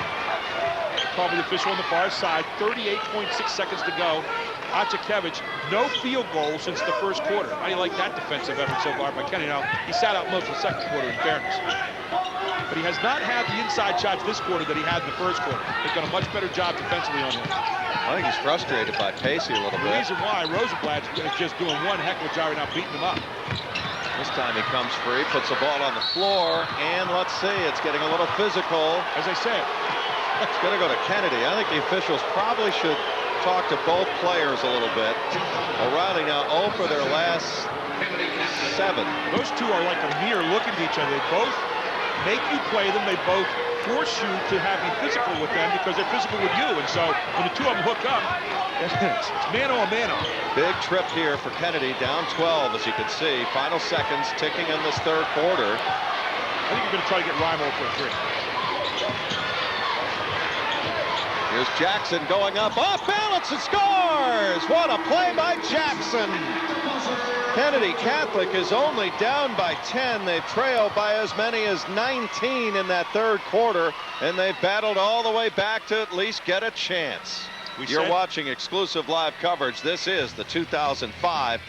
Probably the official on the far side. 38.6 seconds to go. Atsakevich, no field goal since the first quarter. How do you like that defensive effort so far by Kenny? Now, he sat out most of the second quarter, in fairness. But he has not had the inside shots this quarter that he had in the first quarter. They've done a much better job defensively on him. I think he's frustrated by Pacey a little bit. The reason why Rosenblatt is just doing one heck of a job right now, beating him up. This time he comes free, puts the ball on the floor, and let's see, it's getting a little physical. As I said, it's going to go to Kennedy. I think the officials probably should talk to both players a little bit. O'Reilly now 0 for their last 7. Those two are like a mirror looking at each other. They both make you play them. They both force you to have you physical with them because they're physical with you. And so when the two of them hook up, it's man on man on. Big trip here for Kennedy, down 12, as you can see. Final seconds ticking in this third quarter. I think you're going to try to get Rimo for a 3. Here's Jackson going up, off balance, and scores! What a play by Jackson! Kennedy Catholic is only down by 10. They've trailed by as many as 19 in that third quarter, and they've battled all the way back to at least get a chance. You're watching exclusive live coverage. This is the 2005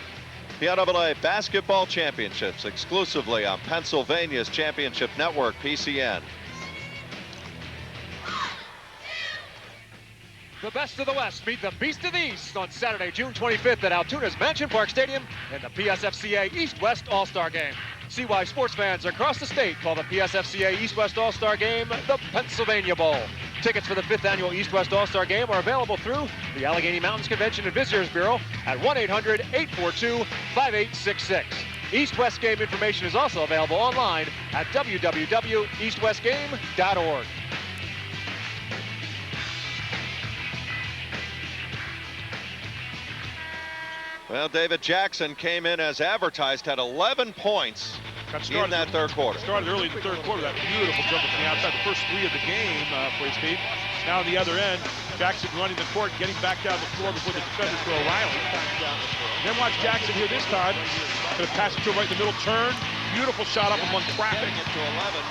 PIAA Basketball Championships, exclusively on Pennsylvania's Championship Network, PCN. The best of the West meet the Beast of the East on Saturday, June 25th at Altoona's Mansion Park Stadium in the PSFCA East-West All-Star Game. See why sports fans across the state call the PSFCA East-West All-Star Game the Pennsylvania Bowl. Tickets for the 5th Annual East-West All-Star Game are available through the Allegheny Mountains Convention and Visitors Bureau at 1-800-842-5866. East-West Game information is also available online at www.eastwestgame.org. Well, David Jackson came in as advertised, had 11 points in that third quarter. Started early in the third quarter, that beautiful jumper from the outside, the first 3 of the game for his team. Now on the other end, Jackson running the court, getting back down the floor before the defenders for O'Reilly. Then watch Jackson here this time. Going to pass it to him right in the middle, turn, beautiful shot up among traffic.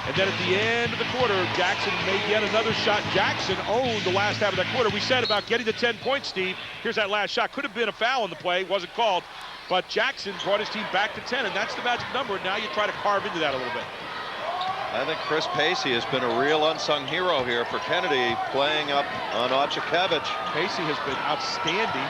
And then at the end of the quarter, Jackson made yet another shot. Jackson owned the last half of that quarter. We said about getting to 10 points, Steve. Here's that last shot. Could have been a foul in the play, wasn't called. But Jackson brought his team back to 10, and that's the magic number. And now you try to carve into that a little bit. I think Chris Pacey has been a real unsung hero here for Kennedy, playing up on Ochakevich. Pacey has been outstanding.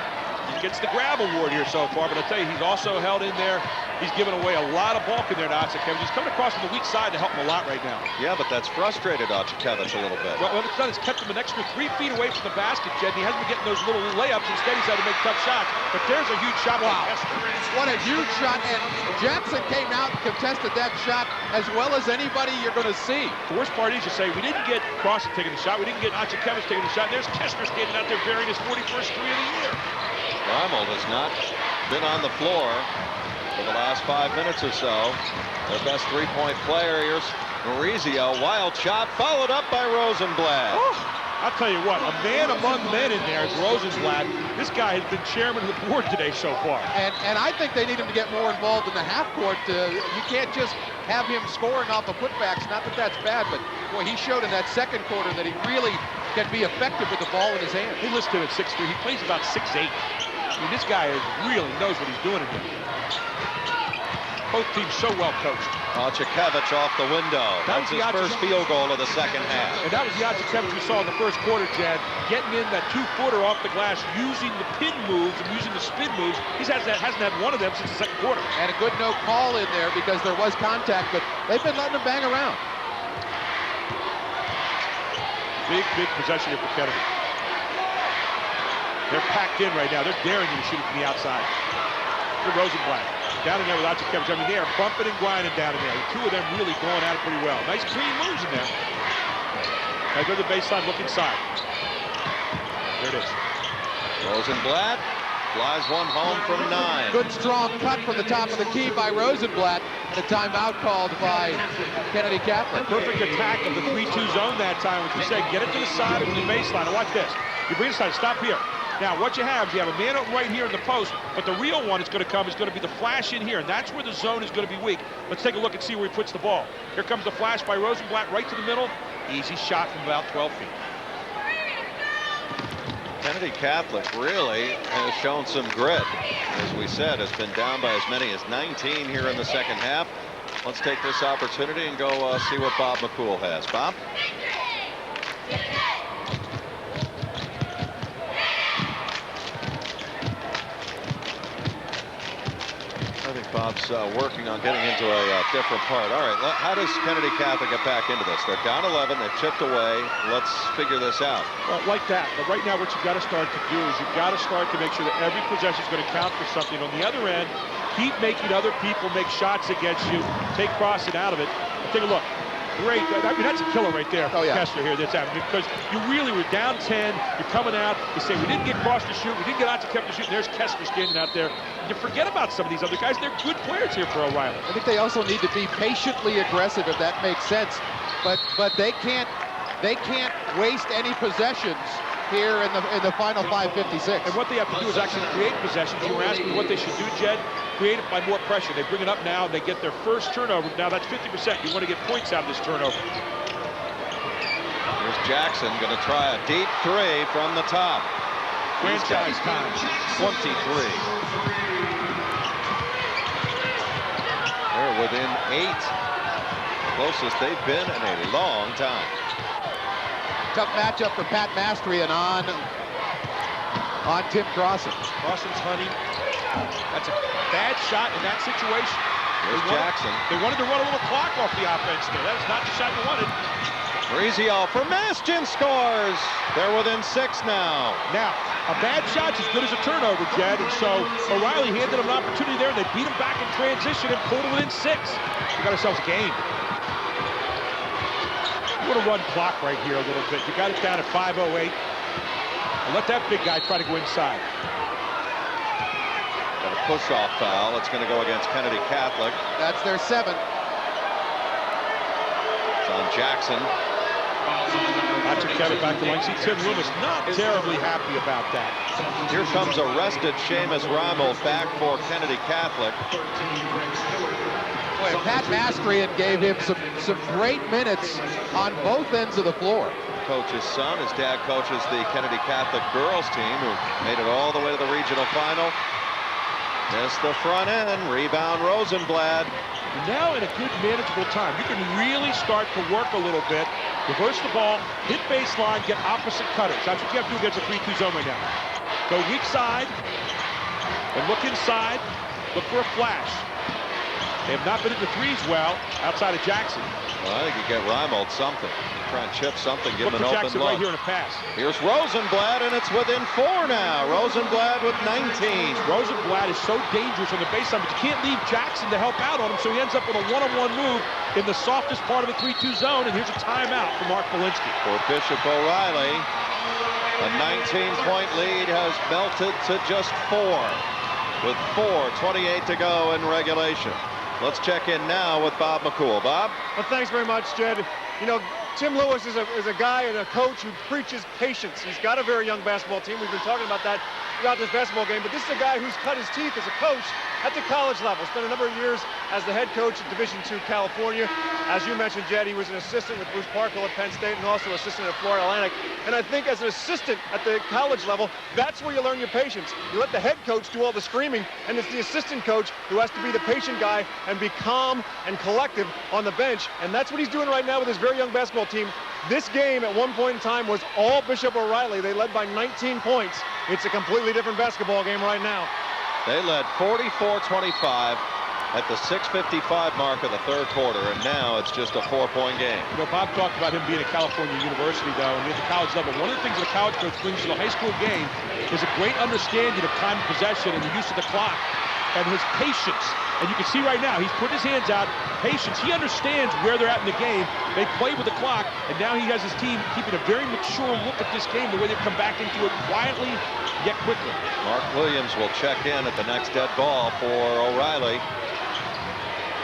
He gets the grab award here so far, but I tell you, he's also held in there. He's given away a lot of bulk in there to Ochakevich. He's coming across from the weak side to help him a lot right now. Yeah, but that's frustrated Ochakevich a little bit. Well, what it's done is kept him an extra 3 feet away from the basket, Jed. He hasn't been getting those little layups. Instead, he's had to make tough shots. But there's a huge shot. Wow. What a huge shot. And Jackson came out and contested that shot as well as anybody you're going to see. The worst part is you say, we didn't get Crossan taking the shot. We didn't get Ochakevich taking the shot. And there's Kessler standing out there burying his 41st three of the year. Reimold has not been on the floor for the last 5 minutes or so. Their best three-point player, here's Maurizio. Wild shot followed up by Rosenblatt. Oh, I'll tell you what, a man among men in there is Rosenblatt. This guy has been chairman of the board today so far. And I think they need him to get more involved in the half court. You can't just have him scoring off the putbacks. Not that that's bad, but boy, he showed in that second quarter that he really can be effective with the ball in his hand. He listed at 6'3". He plays about 6'8". I mean, this guy really knows what he's doing in here. Both teams so well coached. Ochakevich off the window. That's his first field goal of the second half. And that was the Ochakevich we saw in the first quarter, Jed. Getting in that 2-footer off the glass, using the pin moves and using the spin moves. He hasn't had one of them since the second quarter. And a good no call in there because there was contact, but they've been letting him bang around. Big possession here for Kennedy. They're packed in right now. They're daring you to shoot it from the outside. For Rosenblatt. Down in there with Ochakevich. I mean, they are bumping and grinding down in there. The two of them really going at it pretty well. Nice clean moves in there. Now go to the baseline, look inside. There it is. Rosenblatt flies one home from 9. Good strong cut from the top of the key by Rosenblatt. And a timeout called by Kennedy Catholic. Perfect attack of the 3-2 zone that time, which you said, get it to the side of the baseline. Now watch this. You bring it aside, stop here. Now, what you have is you have a man up right here in the post, but the real one is going to be the flash in here, and that's where the zone is going to be weak. Let's take a look and see where he puts the ball. Here comes the flash by Rosenblatt right to the middle. Easy shot from about 12 feet. Kennedy Catholic really has shown some grit. As we said, has been down by as many as 19 here in the second half. Let's take this opportunity and go see what Bob McCool has. Bob? I think Bob's working on getting into a different part. All right, how does Kennedy Catholic get back into this? They're down 11, they've chipped away. Let's figure this out. Well, like that. But right now, what you've got to start to do is you've got to start to make sure that every possession is going to count for something. On the other end, keep making other people make shots against you. Take Crossan out of it. Take a look. Great. I mean, that's a killer right there for Kessler here that's happening, because you really were down 10. You're coming out. You say, we didn't get Cross to shoot. We didn't get Ochakevich to shoot. And there's Kessler standing out there. You forget about some of these other guys. They're good players here for O'Reilly. I think they also need to be patiently aggressive, if that makes sense. But they can't waste any possessions here in the final 5:56. And what they have to do is actually create possessions. You were asking what they should do, Jed. Create it by more pressure. They bring it up now, and they get their first turnover. Now that's 50%. You want to get points out of this turnover. Here's Jackson going to try a deep three from the top. Franchise time. 23. They're within 8. Closest they've been in a long time. Tough matchup for Pat Mastrian on Tim Crossan. Crossan's hunting. That's a bad shot in that situation. There's Jackson. They wanted to run a little clock off the offense there. That is not the shot you wanted. Maurizio for Mastin scores. They're within 6 now. Now, a bad shot's as good as a turnover, Jed, and so O'Reilly handed them an opportunity there, and they beat him back in transition and pulled it within 6. We got ourselves a game. You want to run clock right here a little bit. You got it down at 5:08. And let that big guy try to go inside. Got a push-off foul. It's going to go against Kennedy Catholic. That's their 7th. It's on Jackson. Ochakevich back to line. See, Tim Loomis not terribly happy about that. Here comes arrested Seamus Reimold back for Kennedy Catholic. Boy, Pat Mastrian gave him some great minutes on both ends of the floor. Coach's son, his dad coaches the Kennedy Catholic girls team, who made it all the way to the regional final. Missed the front end. Rebound Rosenblatt. Now in a good manageable time, you can really start to work a little bit, reverse the ball, hit baseline, get opposite cutters. That's what you have to do against a 3-2 zone right now. Go weak side and look inside, look for a flash. They have not been at the threes well outside of Jackson. Well, I think you get Reimold something. Try and chip something, give him an open Jackson look. right here in a pass. Here's Rosenblatt, and it's within 4 now. Rosenblatt with 19. Rosenblatt is so dangerous on the baseline, but you can't leave Jackson to help out on him, so he ends up with a one-on-one move in the softest part of the 3-2 zone, and here's a timeout for Mark Belinsky. For Bishop O'Reilly, a 19-point lead has melted to just 4, with 4:28 to go in regulation. Let's check in now with Bob McCool. Bob? Well, thanks very much, Jed. You know, Tim Lewis is a guy and a coach who preaches patience. He's got a very young basketball team. We've been talking about that throughout this basketball game, but this is a guy who's cut his teeth as a coach at the college level. Spent a number of years as the head coach at Division II California. As you mentioned, Jed, he was an assistant with Bruce Parkhill at Penn State and also assistant at Florida Atlantic. And I think as an assistant at the college level, that's where you learn your patience. You let the head coach do all the screaming, and it's the assistant coach who has to be the patient guy and be calm and collective on the bench. And that's what he's doing right now with his very young basketball team. This game at one point in time was all Bishop O'Reilly. They led by 19 points. It's a completely different basketball game right now. They led 44-25 at the 6:55 mark of the third quarter, and now it's just a 4-point game. You know, Bob talked about him being at California University, though, and at the college level. One of the things that a college coach brings to the high school game is a great understanding of time of possession and the use of the clock and his patience. And you can see right now, he's put his hands out, patience. He understands where they're at in the game. They play with the clock, and now he has his team keeping a very mature look at this game, the way they've come back into it quietly yet quickly. Mark Williams will check in at the next dead ball for O'Reilly.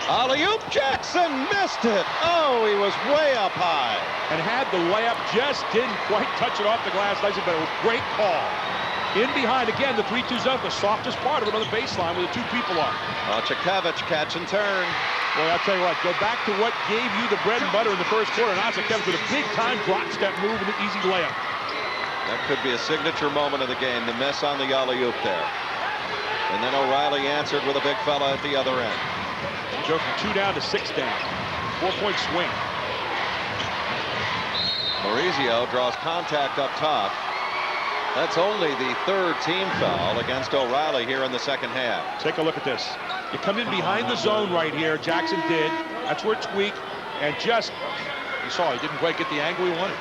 Alley-oop, Jackson missed it. Oh, he was way up high. And had the layup, just didn't quite touch it off the glass, but it was a great call. In behind, again, the 3-2 zone, the softest part of it on the baseline where the two people are. Ochakevich, catch and turn. Boy, I'll tell you what, go back to what gave you the bread and butter in the first quarter, and Ochakevich with a big-time drop step move and an easy layup. That could be a signature moment of the game, the miss on the alley-oop there. And then O'Reilly answered with a big fella at the other end. You go from 2 down to 6 down. 4-point swing. Maurizio draws contact up top. That's only the third team foul against O'Reilly here in the second half. Take a look at this. You come in behind the zone right here. Jackson did. That's where it's weak. And just, you saw he didn't quite get the angle he wanted.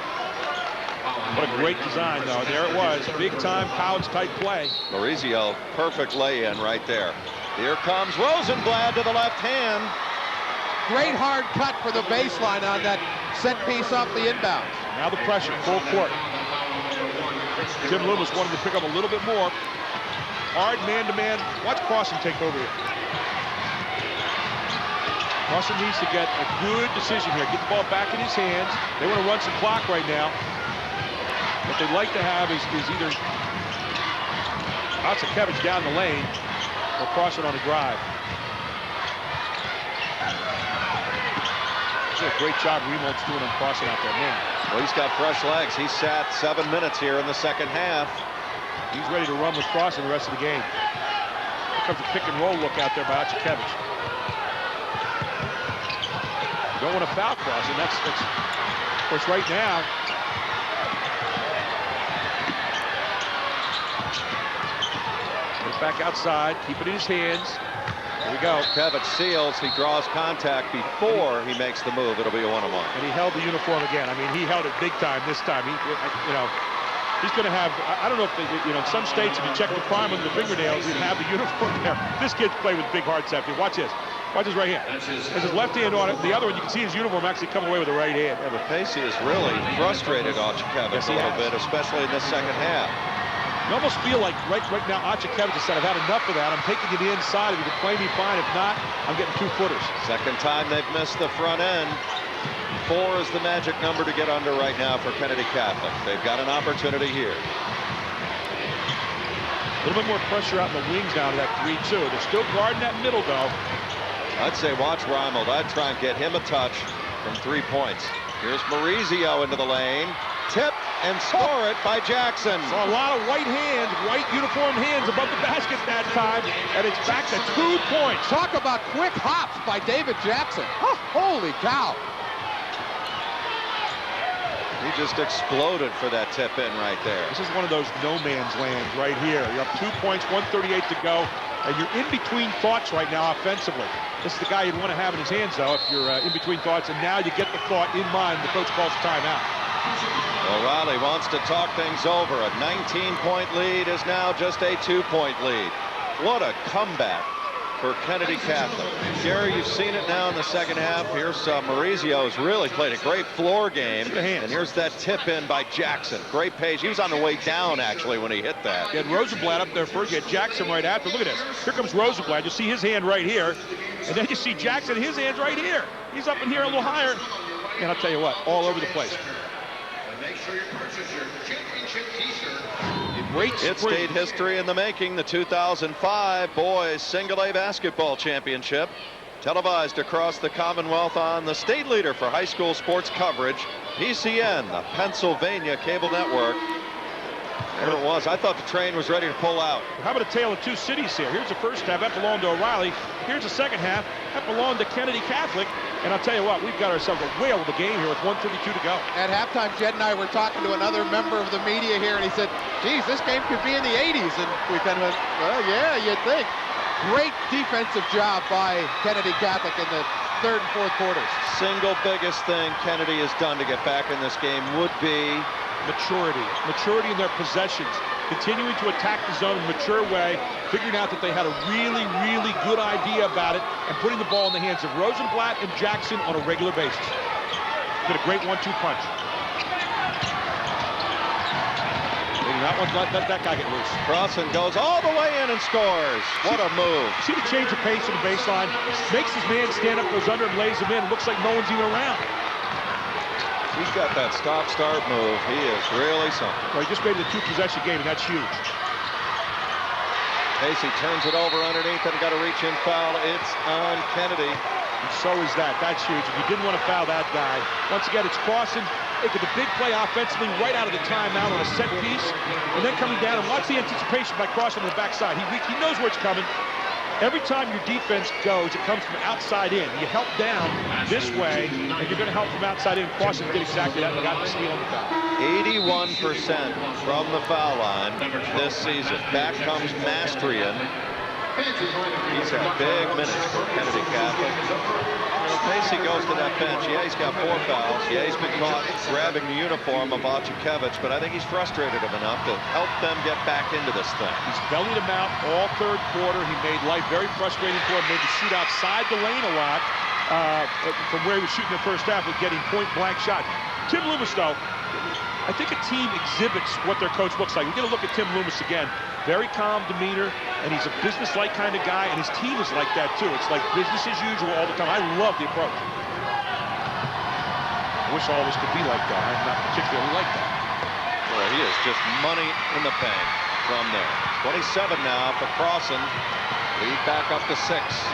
What a great design, though. There it was. Big-time college-type play. Maurizio, perfect lay-in right there. Here comes Rosenblatt to the left hand. Great hard cut for the baseline on that set piece off the inbound. Now the pressure, full court. Tim Loomis wanted to pick up a little bit more. Hard man-to-man. Watch Crossan take over here. Crossan needs to get a good decision here. Get the ball back in his hands. They want to run some clock right now. What they'd like to have is either Ochakevich down the lane or Crossan on the drive. That's a great job Remold's doing on Crossan out there, man. Well, he's got fresh legs. He sat 7 minutes here in the second half. He's ready to run with Crossan the rest of the game. Here comes a pick and roll look out there by Ochakevich. You don't want to foul Crossan. That's of course right now. Put it back outside. Keep it in his hands. Here we go. Kevich seals. He draws contact before he makes the move. It'll be a one-on-one. And he held the uniform again. I mean, he held it big time this time. He's going to have, I don't know if, in some states, if you check the prime under the fingernails, you'd have the uniform there. This kid's playing with big hard safety. Watch this. Watch this right here. There's his left hand on it. The other one, you can see his uniform actually coming away with the right hand. Yeah, but Pacey has really frustrated Ochakevich a little bit, especially in this second half. You almost feel like right now Ochakevich said, I've had enough of that. I'm taking it inside. If you can play me, fine. If not, I'm getting 2 footers. Second time they've missed the front end. 4 is the magic number to get under right now for Kennedy Catholic. They've got an opportunity here. A little bit more pressure out in the wings now to that 3-2. They're still guarding that middle, though. I'd say watch Reimold. I'd try and get him a touch from 3 points. Here's Maurizio into the lane. Tip and score it by Jackson. Saw a lot of white hands, white uniform hands above the basket that time, and it's back to 2 points. Talk about quick hops by David Jackson. Oh, holy cow. He just exploded for that tip in right there. This is one of those no man's lands right here. You're up 2 points, 1:38 to go, and you're in between thoughts right now offensively. This is the guy you'd want to have in his hands, though, if you're in between thoughts, and now you get the thought in mind. The coach calls a timeout. Well, Riley wants to talk things over. A 19-point lead is now just a 2-point lead. What a comeback for Kennedy Catholic. Gary, you've seen it now in the second half. Here's Maurizio, who's really played a great floor game. And here's that tip in by Jackson. Great pace. He was on the way down, actually, when he hit that. You had Rosenblatt up there first. You had Jackson right after. Look at this. Here comes Rosenblatt. You see his hand right here. And then you see Jackson, his hand's right here. He's up in here a little higher. And I'll tell you what, all over the place. Make sure you purchase your championship t-shirt. It stayed history in the making. The 2005 Boys Single-A Basketball Championship, televised across the Commonwealth on the state leader for high school sports coverage, PCN, the Pennsylvania Cable Network. There it was. I thought the train was ready to pull out. How about a tale of two cities here? Here's the first half. That belonged to O'Reilly. Here's the second half. That belonged to Kennedy Catholic. And I'll tell you what, we've got ourselves a whale of a game here with 1:32 to go. At halftime, Jed and I were talking to another member of the media here, and he said, geez, this game could be in the 80s. And we kind of went, well, yeah, you'd think. Great defensive job by Kennedy Catholic in the third and fourth quarters. Single biggest thing Kennedy has done to get back in this game would be maturity in their possessions, continuing to attack the zone in a mature way, figuring out that they had a really, really good idea about it, and putting the ball in the hands of Rosenblatt and Jackson on a regular basis. Did a great 1-2 punch. Maybe not let that guy get loose. Crossan goes all the way in and scores. What a move. See the change of pace on the baseline? Makes his man stand up, goes under and lays him in. Looks like no one's even around. He's got that stop-start move. He is really something. Well, he just made it a 2-possession game, and that's huge. Casey turns it over underneath and got a reach-in foul. It's on Kennedy. And so is that. That's huge. If you didn't want to foul that guy. Once again, it's Crossan making the big play offensively right out of the timeout on a set piece, and then coming down, and watch the anticipation by Crossan on the backside. He knows where it's coming. Every time your defense goes, it comes from outside in. You help down this way, and you're going to help from outside in. Crossan did exactly that and got the steal on the foul. 81% from the foul line this season. Back comes Mastrian. He's had big minutes for Kennedy Catholic. Pacey goes to that bench. Yeah, he's got 4 fouls. Yeah, he's been caught grabbing the uniform of Vacekevich, but I think he's frustrated him enough to help them get back into this thing. He's bellied him out all third quarter. He made life very frustrating for him. Made the shoot outside the lane a lot from where he was shooting the first half with getting point-blank shots. Tim Loomis, though, I think a team exhibits what their coach looks like. We're going to look at Tim Loomis again. Very calm demeanor, and he's a business-like kind of guy, and his team is like that, too. It's like business as usual all the time. I love the approach. I wish all of us could be like that. I'm not particularly like that. Boy, he is just money in the bank from there. 27 now for Crossan. Lead back up to 6.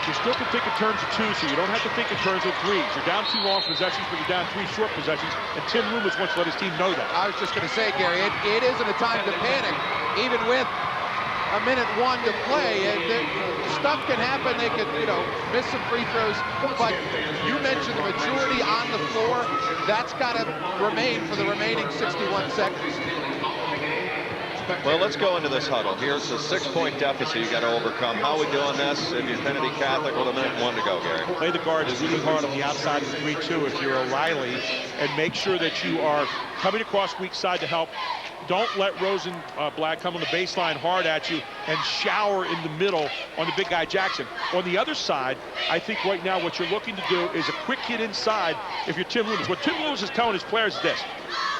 You still can think in terms of 2, so you don't have to think in terms of 3s. You're down 2 long possessions, but you're down 3 short possessions, and Tim Loomis wants to let his team know that. I was just going to say, Gary, it isn't a time to panic, even with a minute 1 to play. Stuff can happen. They could, miss some free throws, but you mentioned the maturity on the floor. That's got to remain for the remaining 61 seconds. Well, let's go into this huddle. Here's a 6-point deficit you got to overcome. How are we doing this if you're Kennedy Catholic with a minute 1 to go, Gary? Play the guards really hard on the outside of the 3-2 if you're O'Reilly, and make sure that you are coming across weak side to help. Don't let Rosenblatt come on the baseline hard at you and shower in the middle on the big guy Jackson. On the other side, I think right now what you're looking to do is a quick hit inside if you're Tim Loomis. What Tim Loomis is telling his players is this: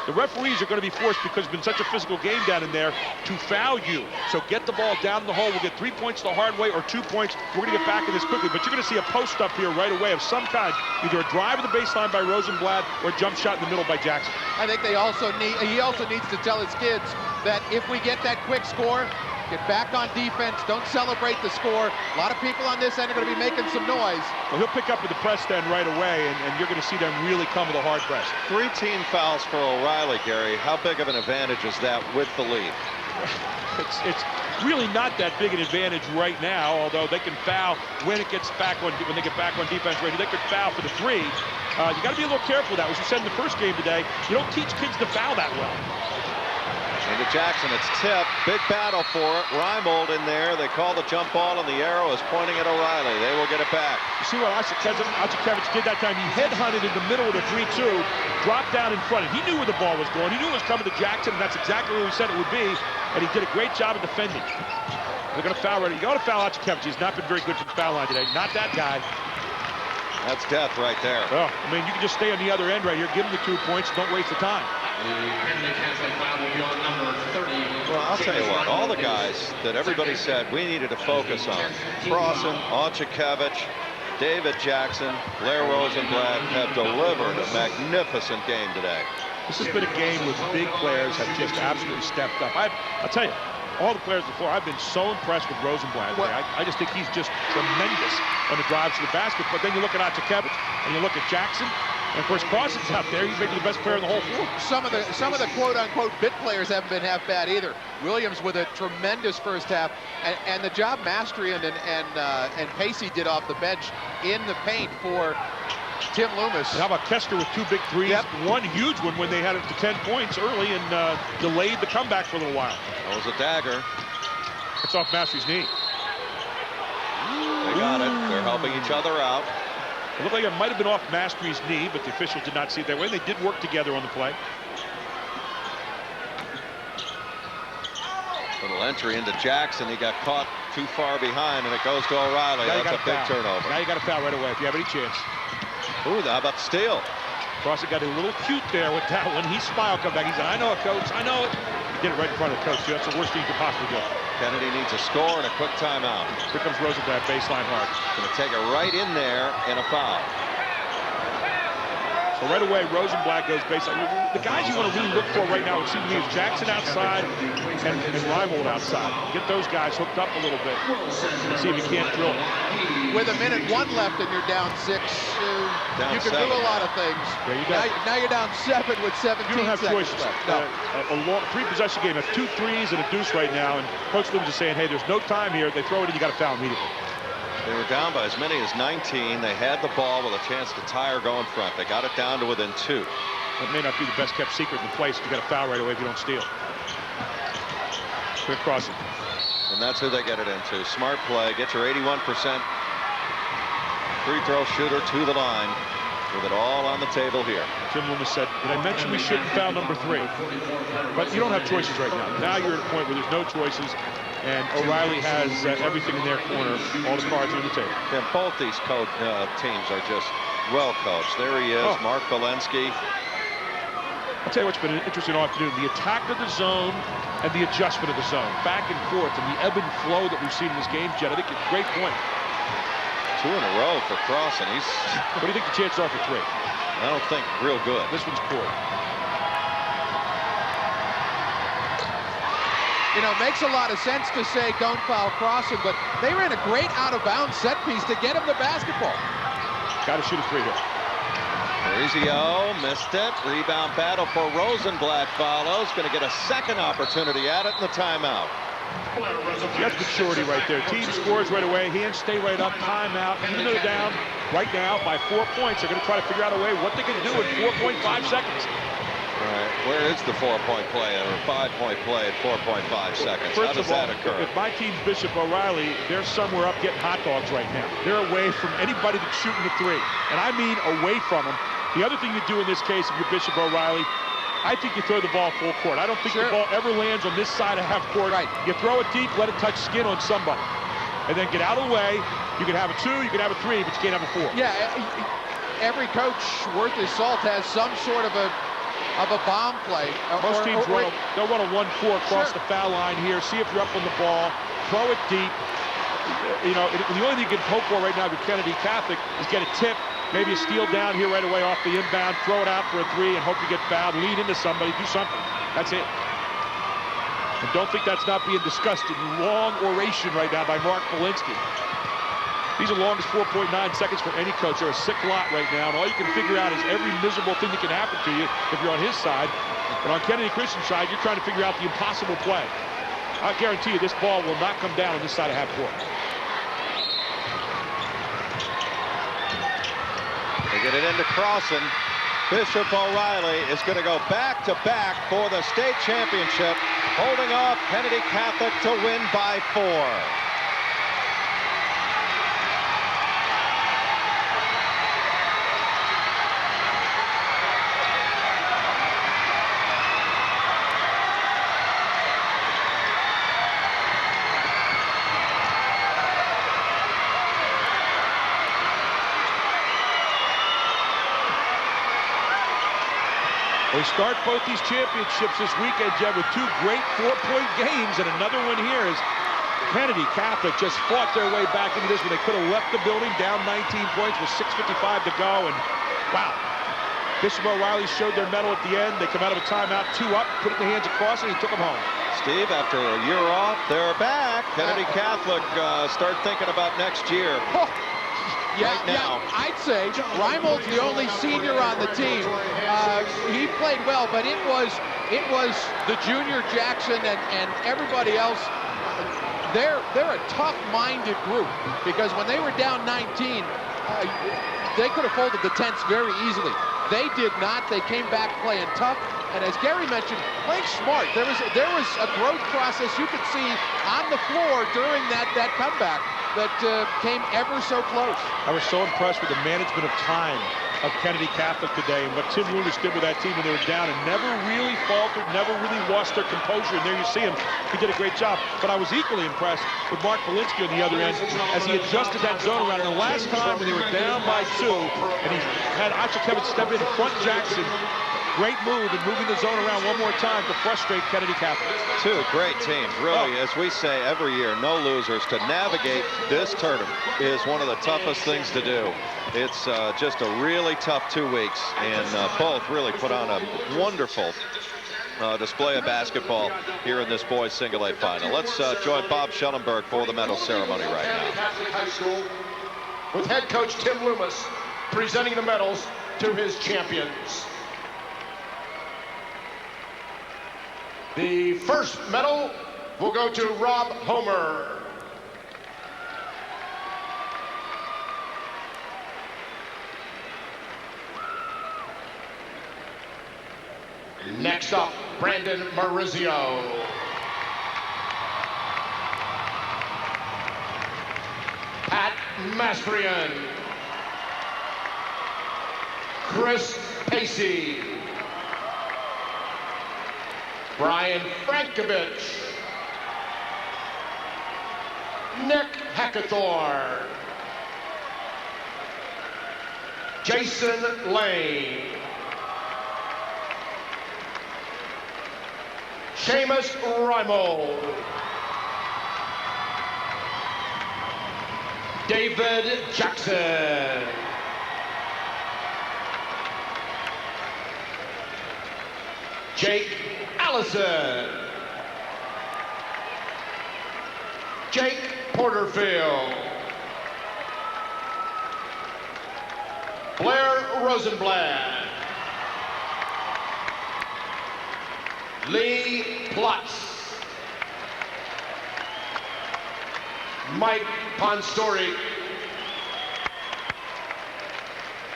the referees are going to be forced, because it's been such a physical game down in there, to foul you. So get the ball down the hole. We'll get 3 points the hard way or 2 points. We're going to get back in this quickly. But you're going to see a post up here right away of some kind. Either a drive to the baseline by Rosenblatt or a jump shot in the middle by Jackson. I think he also needs to tell his kids that if we get that quick score, Get back on defense. Don't celebrate the score. A lot of people on this end are going to be making some noise. Well, he'll pick up with the press then right away, and you're going to see them really come with a hard press. 3 team fouls for O'Reilly, Gary. How big of an advantage is that with the lead? It's really not that big an advantage right now, although they can foul when they get back on defense ready. They could foul for the 3. You got to be a little careful with that. As we said in the first game today, you don't teach kids to foul that well. Into Jackson, it's tipped. Big battle for it. Reimold in there. They call the jump ball, and the arrow is pointing at O'Reilly. They will get it back. You see what Acikevich did that time? He headhunted in the middle of the 3-2, dropped down in front. He knew where the ball was going. He knew it was coming to Jackson, and that's exactly what we said it would be. And he did a great job of defending. They're going to foul right. You got to foul Acikevich. He's not been very good from the foul line today. Not that guy. That's death right there. Oh, I mean, you can just stay on the other end right here. Give him the 2 points. Don't waste the time. Well, I'll tell you what, all the guys that everybody said we needed to focus on, Crossan, Acikevich, David Jackson, Blair Rosenblatt, have delivered a magnificent game today. This has been a game where big players have just absolutely stepped up. I'll tell you, all the players before, I've been so impressed with Rosenblatt. I just think he's just tremendous on the drives to the basket. But then you look at Acikevich and you look at Jackson, and of course Crossan's out there. He's maybe the best player in the whole floor. Some of the quote-unquote bit players haven't been half bad either. Williams with a tremendous first half, and the job Mastrian and Pacey did off the bench in the paint for Tim Loomis. And how about Kester with 2 big threes? Yep. One huge one when they had it to 10 points early and delayed the comeback for a little while. That was a dagger. It's off Mastri's knee. They got it. They're helping each other out. It looked like it might have been off Mastri's knee, but the officials did not see it that way. They did work together on the play. Little entry into Jackson. He got caught too far behind, and it goes to O'Reilly. That's a big turnover. Now you got to foul right away if you have any chance. Ooh, how about the steal? Crossan got a little cute there with that one. He smiled, come back. He said, I know it, coach. I know it. He did it right in front of the coach, too. That's the worst thing you could possibly do. Kennedy needs a score and a quick timeout. Here comes Rosenblatt, baseline hard. Going to take it right in there and a foul. So right away, Rosenblatt goes baseline. The guys you want to really look for right now, it seems to me, is Jackson outside and Reimold outside. Get those guys hooked up a little bit and see if you can't drill it. With 1:01 left and you're down 6, Down you can 7. do a lot of things. Now you're down 7 with 17 You don't have seconds choices. left. No. A long 3-possession game. Have 2 threes and a deuce right now, and Coach Loomis is saying, hey, there's no time here. They throw it in, you got to foul immediately. They were down by as many as 19. They had the ball with a chance to tie or go in front. They got it down to within 2. That may not be the best kept secret in the place. You got to foul right away if you don't steal. Quick crossing. And that's who they get it into. Smart play. Get your 81% free throw shooter to the line with it all on the table here. Jim Loomis said, did I mention we shouldn't foul number 3? But you don't have choices right now. Now you're at a point where there's no choices, and O'Reilly has everything in their corner, all the cards on the table. Yeah, both these teams are just well coached. There he is, Mark Valensky. I'll tell you what's been an interesting afternoon. The attack of the zone and the adjustment of the zone. Back and forth, and the ebb and flow that we've seen in this game, Jed. I think it's a great point. 2 in a row for Crossan. What do you think the chances are for 3? I don't think real good. This one's poor. You know, it makes a lot of sense to say don't foul Crossan, but they ran a great out-of-bounds set piece to get him the basketball. Got to shoot a 3 here. Mauricio missed it. Rebound battle for Rosenblatt follows. Going to get a second opportunity at it in the timeout. That's maturity right there. Team scores right away. Hands stay right up. Timeout. Even though they're down right now by 4 points, they're going to try to figure out a way what they can do in 4.5 seconds. All right. Where is the 4-point play or 5-point play at 4.5 seconds? First How does of all, that occur? if my team's Bishop O'Reilly, they're somewhere up getting hot dogs right now. They're away from anybody that's shooting the 3. And I mean away from them. The other thing you do in this case, if you're Bishop O'Reilly, I think you throw the ball full court. I don't think the ball ever lands on this side of half court. Right. You throw it deep, let it touch skin on somebody. And then get out of the way. You can have a 2, you can have a 3, but you can't have a 4. Yeah, every coach worth his salt has some sort of a bomb play. Most teams they'll run a 1-4 across the foul line here. See if you're up on the ball. Throw it deep. You know, the only thing you can hope for right now with Kennedy Catholic is get a tip. Maybe a steal down here right away off the inbound, throw it out for a 3 and hope you get fouled, lead into somebody, do something. That's it. And don't think that's not being discussed in long oration right now by Mark Polinsky. He's the longest 4.9 seconds for any coach. They're a sick lot right now, and all you can figure out is every miserable thing that can happen to you if you're on his side. But on Kennedy Christian's side, you're trying to figure out the impossible play. I guarantee you this ball will not come down on this side of half court. They get it into Crossan. Bishop O'Reilly is going to go back-to-back for the state championship, holding off Kennedy Catholic to win by 4. They start both these championships this weekend, Jeb, with 2 great 4-point games, and another one here is Kennedy Catholic just fought their way back into this when they could have left the building down 19 points with 6:55 to go, and wow. Bishop O'Reilly showed their mettle at the end. They come out of a timeout, 2 up, put it in the hands of Crossan, and he took them home. Steve, after a year off, they're back. Kennedy Catholic start thinking about next year. Yeah, right now. yeah, I'd say Reimold's the only senior on the team. He played well, but it was the junior Jackson and everybody else. They're a tough-minded group because when they were down 19, they could have folded the tents very easily. They did not. They came back playing tough, and as Gary mentioned, playing smart. There was a growth process you could see on the floor during that comeback that came ever so close. I was so impressed with the management of time of Kennedy Catholic today and what Tim Loomis did with that team when they were down and never really faltered, never really lost their composure. And there you see him. He did a great job. But I was equally impressed with Mark Polinsky on the other end as he adjusted that zone around. And the last time when they were down by 2 and he had Acho Kevin step in front Jackson, great move and moving the zone around one more time to frustrate Kennedy Catholic. 2 great teams, really, as we say every year, no losers. To navigate this tournament is one of the toughest things to do. It's just a really tough 2 weeks, and both really put on a wonderful display of basketball here in this boys single A final. Let's join Bob Schellenberg for the medal ceremony right now. High School, with head coach Tim Loomis presenting the medals to his champions. The first medal will go to Rob Homer. Next up, Brandon Marizio. Pat Mastrian. Chris Pacey. Brian Frankovich. Nick Hackathorn. Jason Lane. Seamus Reimold. David Jackson. Jake Allison. Jake Porterfield. Blair Rosenblatt. Lee Plotz. Mike Ponstori.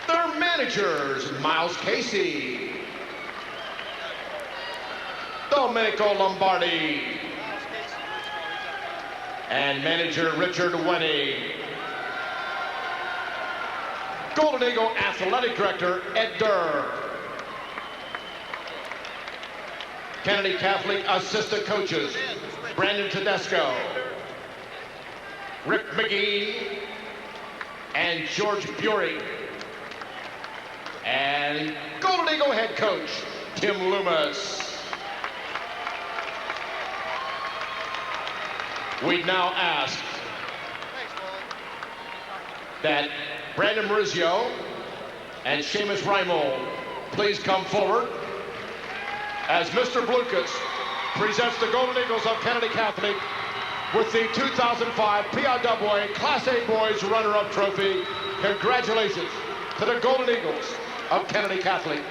Their managers, Miles Casey. Domenico Lombardi. And manager Richard Wenny. Golden Eagle Athletic Director Ed Durr. Kennedy Catholic assistant coaches Brandon Tedesco, Rick McGee, and George Bury. And Golden Eagle head coach Tim Loomis. We now ask that Brandon Marizio and Seamus Reimold please come forward as Mr. Blucas presents the Golden Eagles of Kennedy Catholic with the 2005 PIAA Class A Boys Runner-Up Trophy. Congratulations to the Golden Eagles of Kennedy Catholic.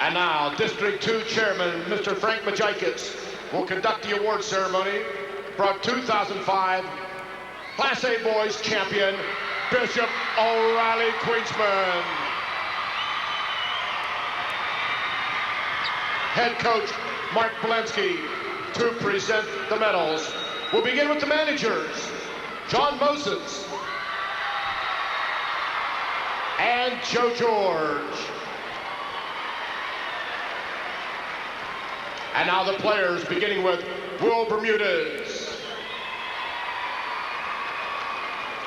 And now, District 2 Chairman, Mr. Frank Majikis, will conduct the award ceremony for our 2005 Class A Boys champion, Bishop O'Reilly Queensman. Head coach Mark Polensky to present the medals. We'll begin with the managers, John Moses and Joe George. And now the players, beginning with Will Bermudez,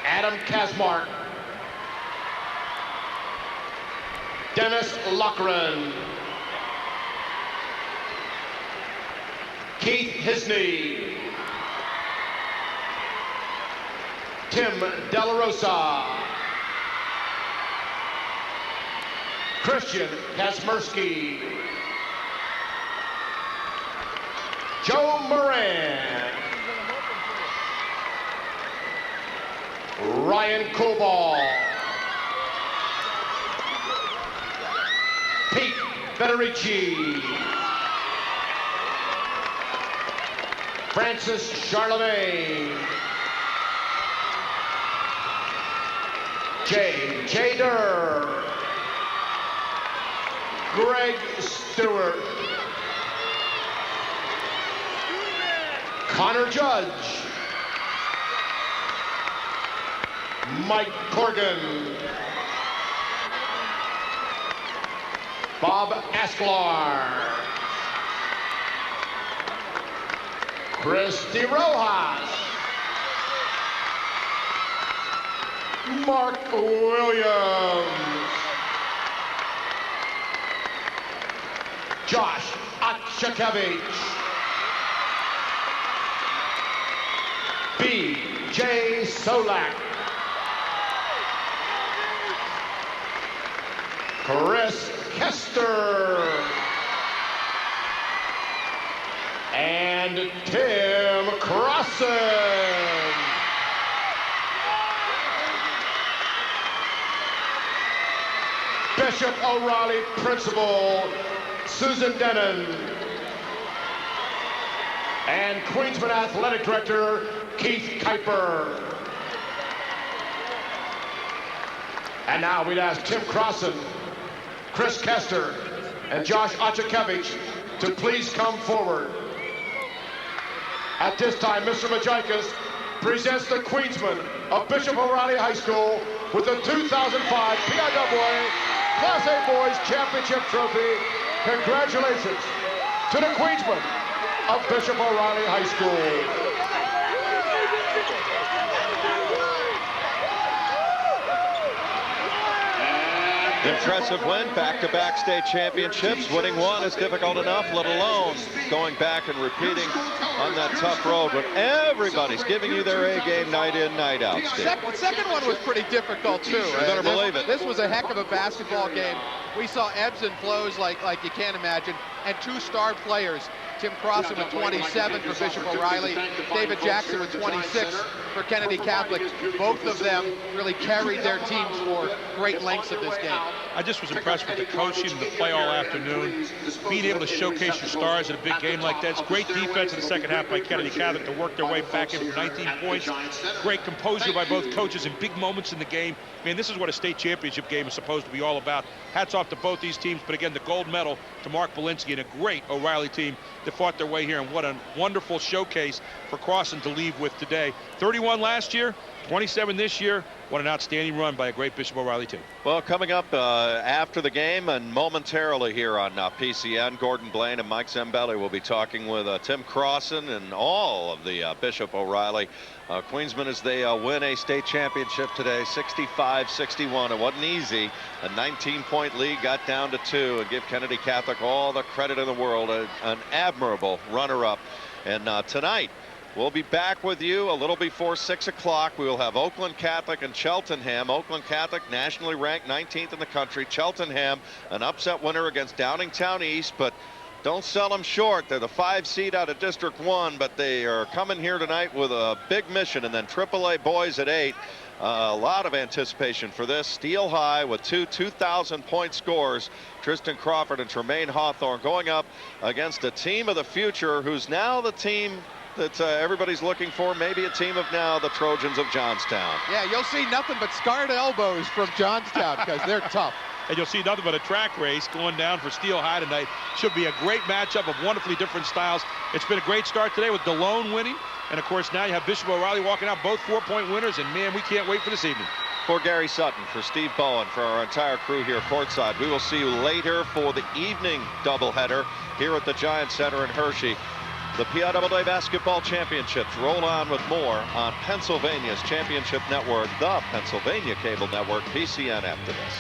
Adam Kazmark, Dennis Lochran, Keith Hisney, Tim De La Rosa, Christian Kasmersky, Joe Moran, Ryan Koval, Pete Federici, Francis Charlemagne, Jay Durr, Greg Stewart, Connor Judge, Mike Corgan, Bob Asklar, Christy Rojas, Mark Williams, Josh Otchakevich, B.J. Solak, Chris Kester, and Tim Crossan. Bishop O'Reilly Principal Susan Denon, and Queensman Athletic Director Keith Kuiper. And now we'd ask Tim Crossan, Chris Kester, and Josh Otchakevich to please come forward. At this time, Mr. Majikis presents the Queensman of Bishop O'Reilly High School with the 2005 PIAA Class A Boys Championship Trophy. Congratulations to the Queensman of Bishop O'Reilly High School. Impressive win, back-to-back state championships. Winning one is difficult enough, let alone going back and repeating on that tough road. But everybody's giving you their A game night in, night out, Steve. The second one was pretty difficult, too. You better believe it. This was a heck of a basketball game. We saw ebbs and flows like you can't imagine, and two star players. Tim Crossan with 27 for Bishop O'Reilly, David Jackson with 26 for Kennedy Catholic. Both of them really carried their teams for great lengths of this game. I just was impressed with the coaching, the play all afternoon, being able to showcase your stars in a big game like that. It's great defense in the second half by Kennedy Catholic to work their way back in for 19 points. Great composure by both coaches in big moments in the game. Man, this is what a state championship game is supposed to be all about. Hats off to both these teams, but again, the gold medal to Mark Polensky and a great O'Reilly team that fought their way here, and what a wonderful showcase for Crossan to leave with today. 31 last year, 27 this year. What an outstanding run by a great Bishop O'Reilly team. Well, coming up after the game and momentarily here on PCN, Gordon Blaine and Mike Zambelli will be talking with Tim Crossan and all of the Bishop O'Reilly Queensmen as they win a state championship today, 65-61. It wasn't easy. A 19-point lead got down to 2, and give Kennedy Catholic all the credit in the world. An admirable runner-up. And tonight, We'll be back with you a little before 6 o'clock. We will have Oakland Catholic and Cheltenham. Oakland Catholic, nationally ranked 19th in the country. Cheltenham, an upset winner against Downingtown East, but don't sell them short. They're the 5 seed out of District 1, but they are coming here tonight with a big mission. And then AAA boys at 8. A lot of anticipation for this. Steel High with 2,000-point scores. Tristan Crawford and Tremaine Hawthorne going up against a team of the future who's now the team that everybody's looking for, maybe a team of now, the Trojans of Johnstown. Yeah, you'll see nothing but scarred elbows from Johnstown because they're tough. And you'll see nothing but a track race going down for Steel High tonight. Should be a great matchup of wonderfully different styles. It's been a great start today with DeLone winning. And, of course, now you have Bishop O'Reilly walking out, both 4-point winners. And, man, we can't wait for this evening. For Gary Sutton, for Steve Bowen, for our entire crew here courtside, we will see you later for the evening doubleheader here at the Giant Center in Hershey. The PIAA Basketball Championships roll on with more on Pennsylvania's Championship Network, the Pennsylvania Cable Network, PCN, after this.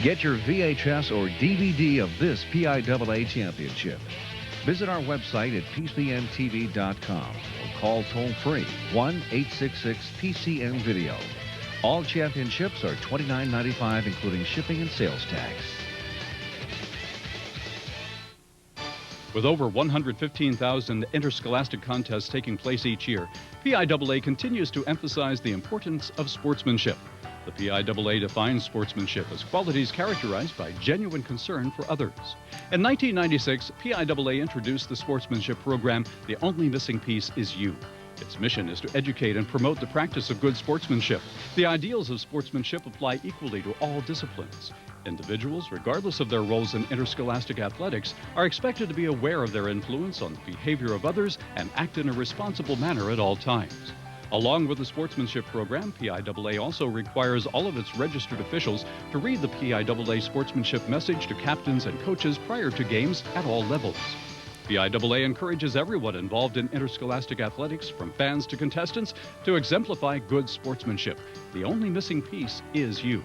Get your VHS or DVD of this PIAA championship. Visit our website at pcntv.com or call toll-free 1-866-PCN-VIDEO. All championships are $29.95, including shipping and sales tax. With over 115,000 interscholastic contests taking place each year, PIAA continues to emphasize the importance of sportsmanship. The PIAA defines sportsmanship as qualities characterized by genuine concern for others. In 1996, PIAA introduced the sportsmanship program, The Only Missing Piece Is You. Its mission is to educate and promote the practice of good sportsmanship. The ideals of sportsmanship apply equally to all disciplines. Individuals, regardless of their roles in interscholastic athletics, are expected to be aware of their influence on the behavior of others and act in a responsible manner at all times. Along with the sportsmanship program, PIAA also requires all of its registered officials to read the PIAA sportsmanship message to captains and coaches prior to games at all levels. PIAA encourages everyone involved in interscholastic athletics, from fans to contestants, to exemplify good sportsmanship. The only missing piece is you.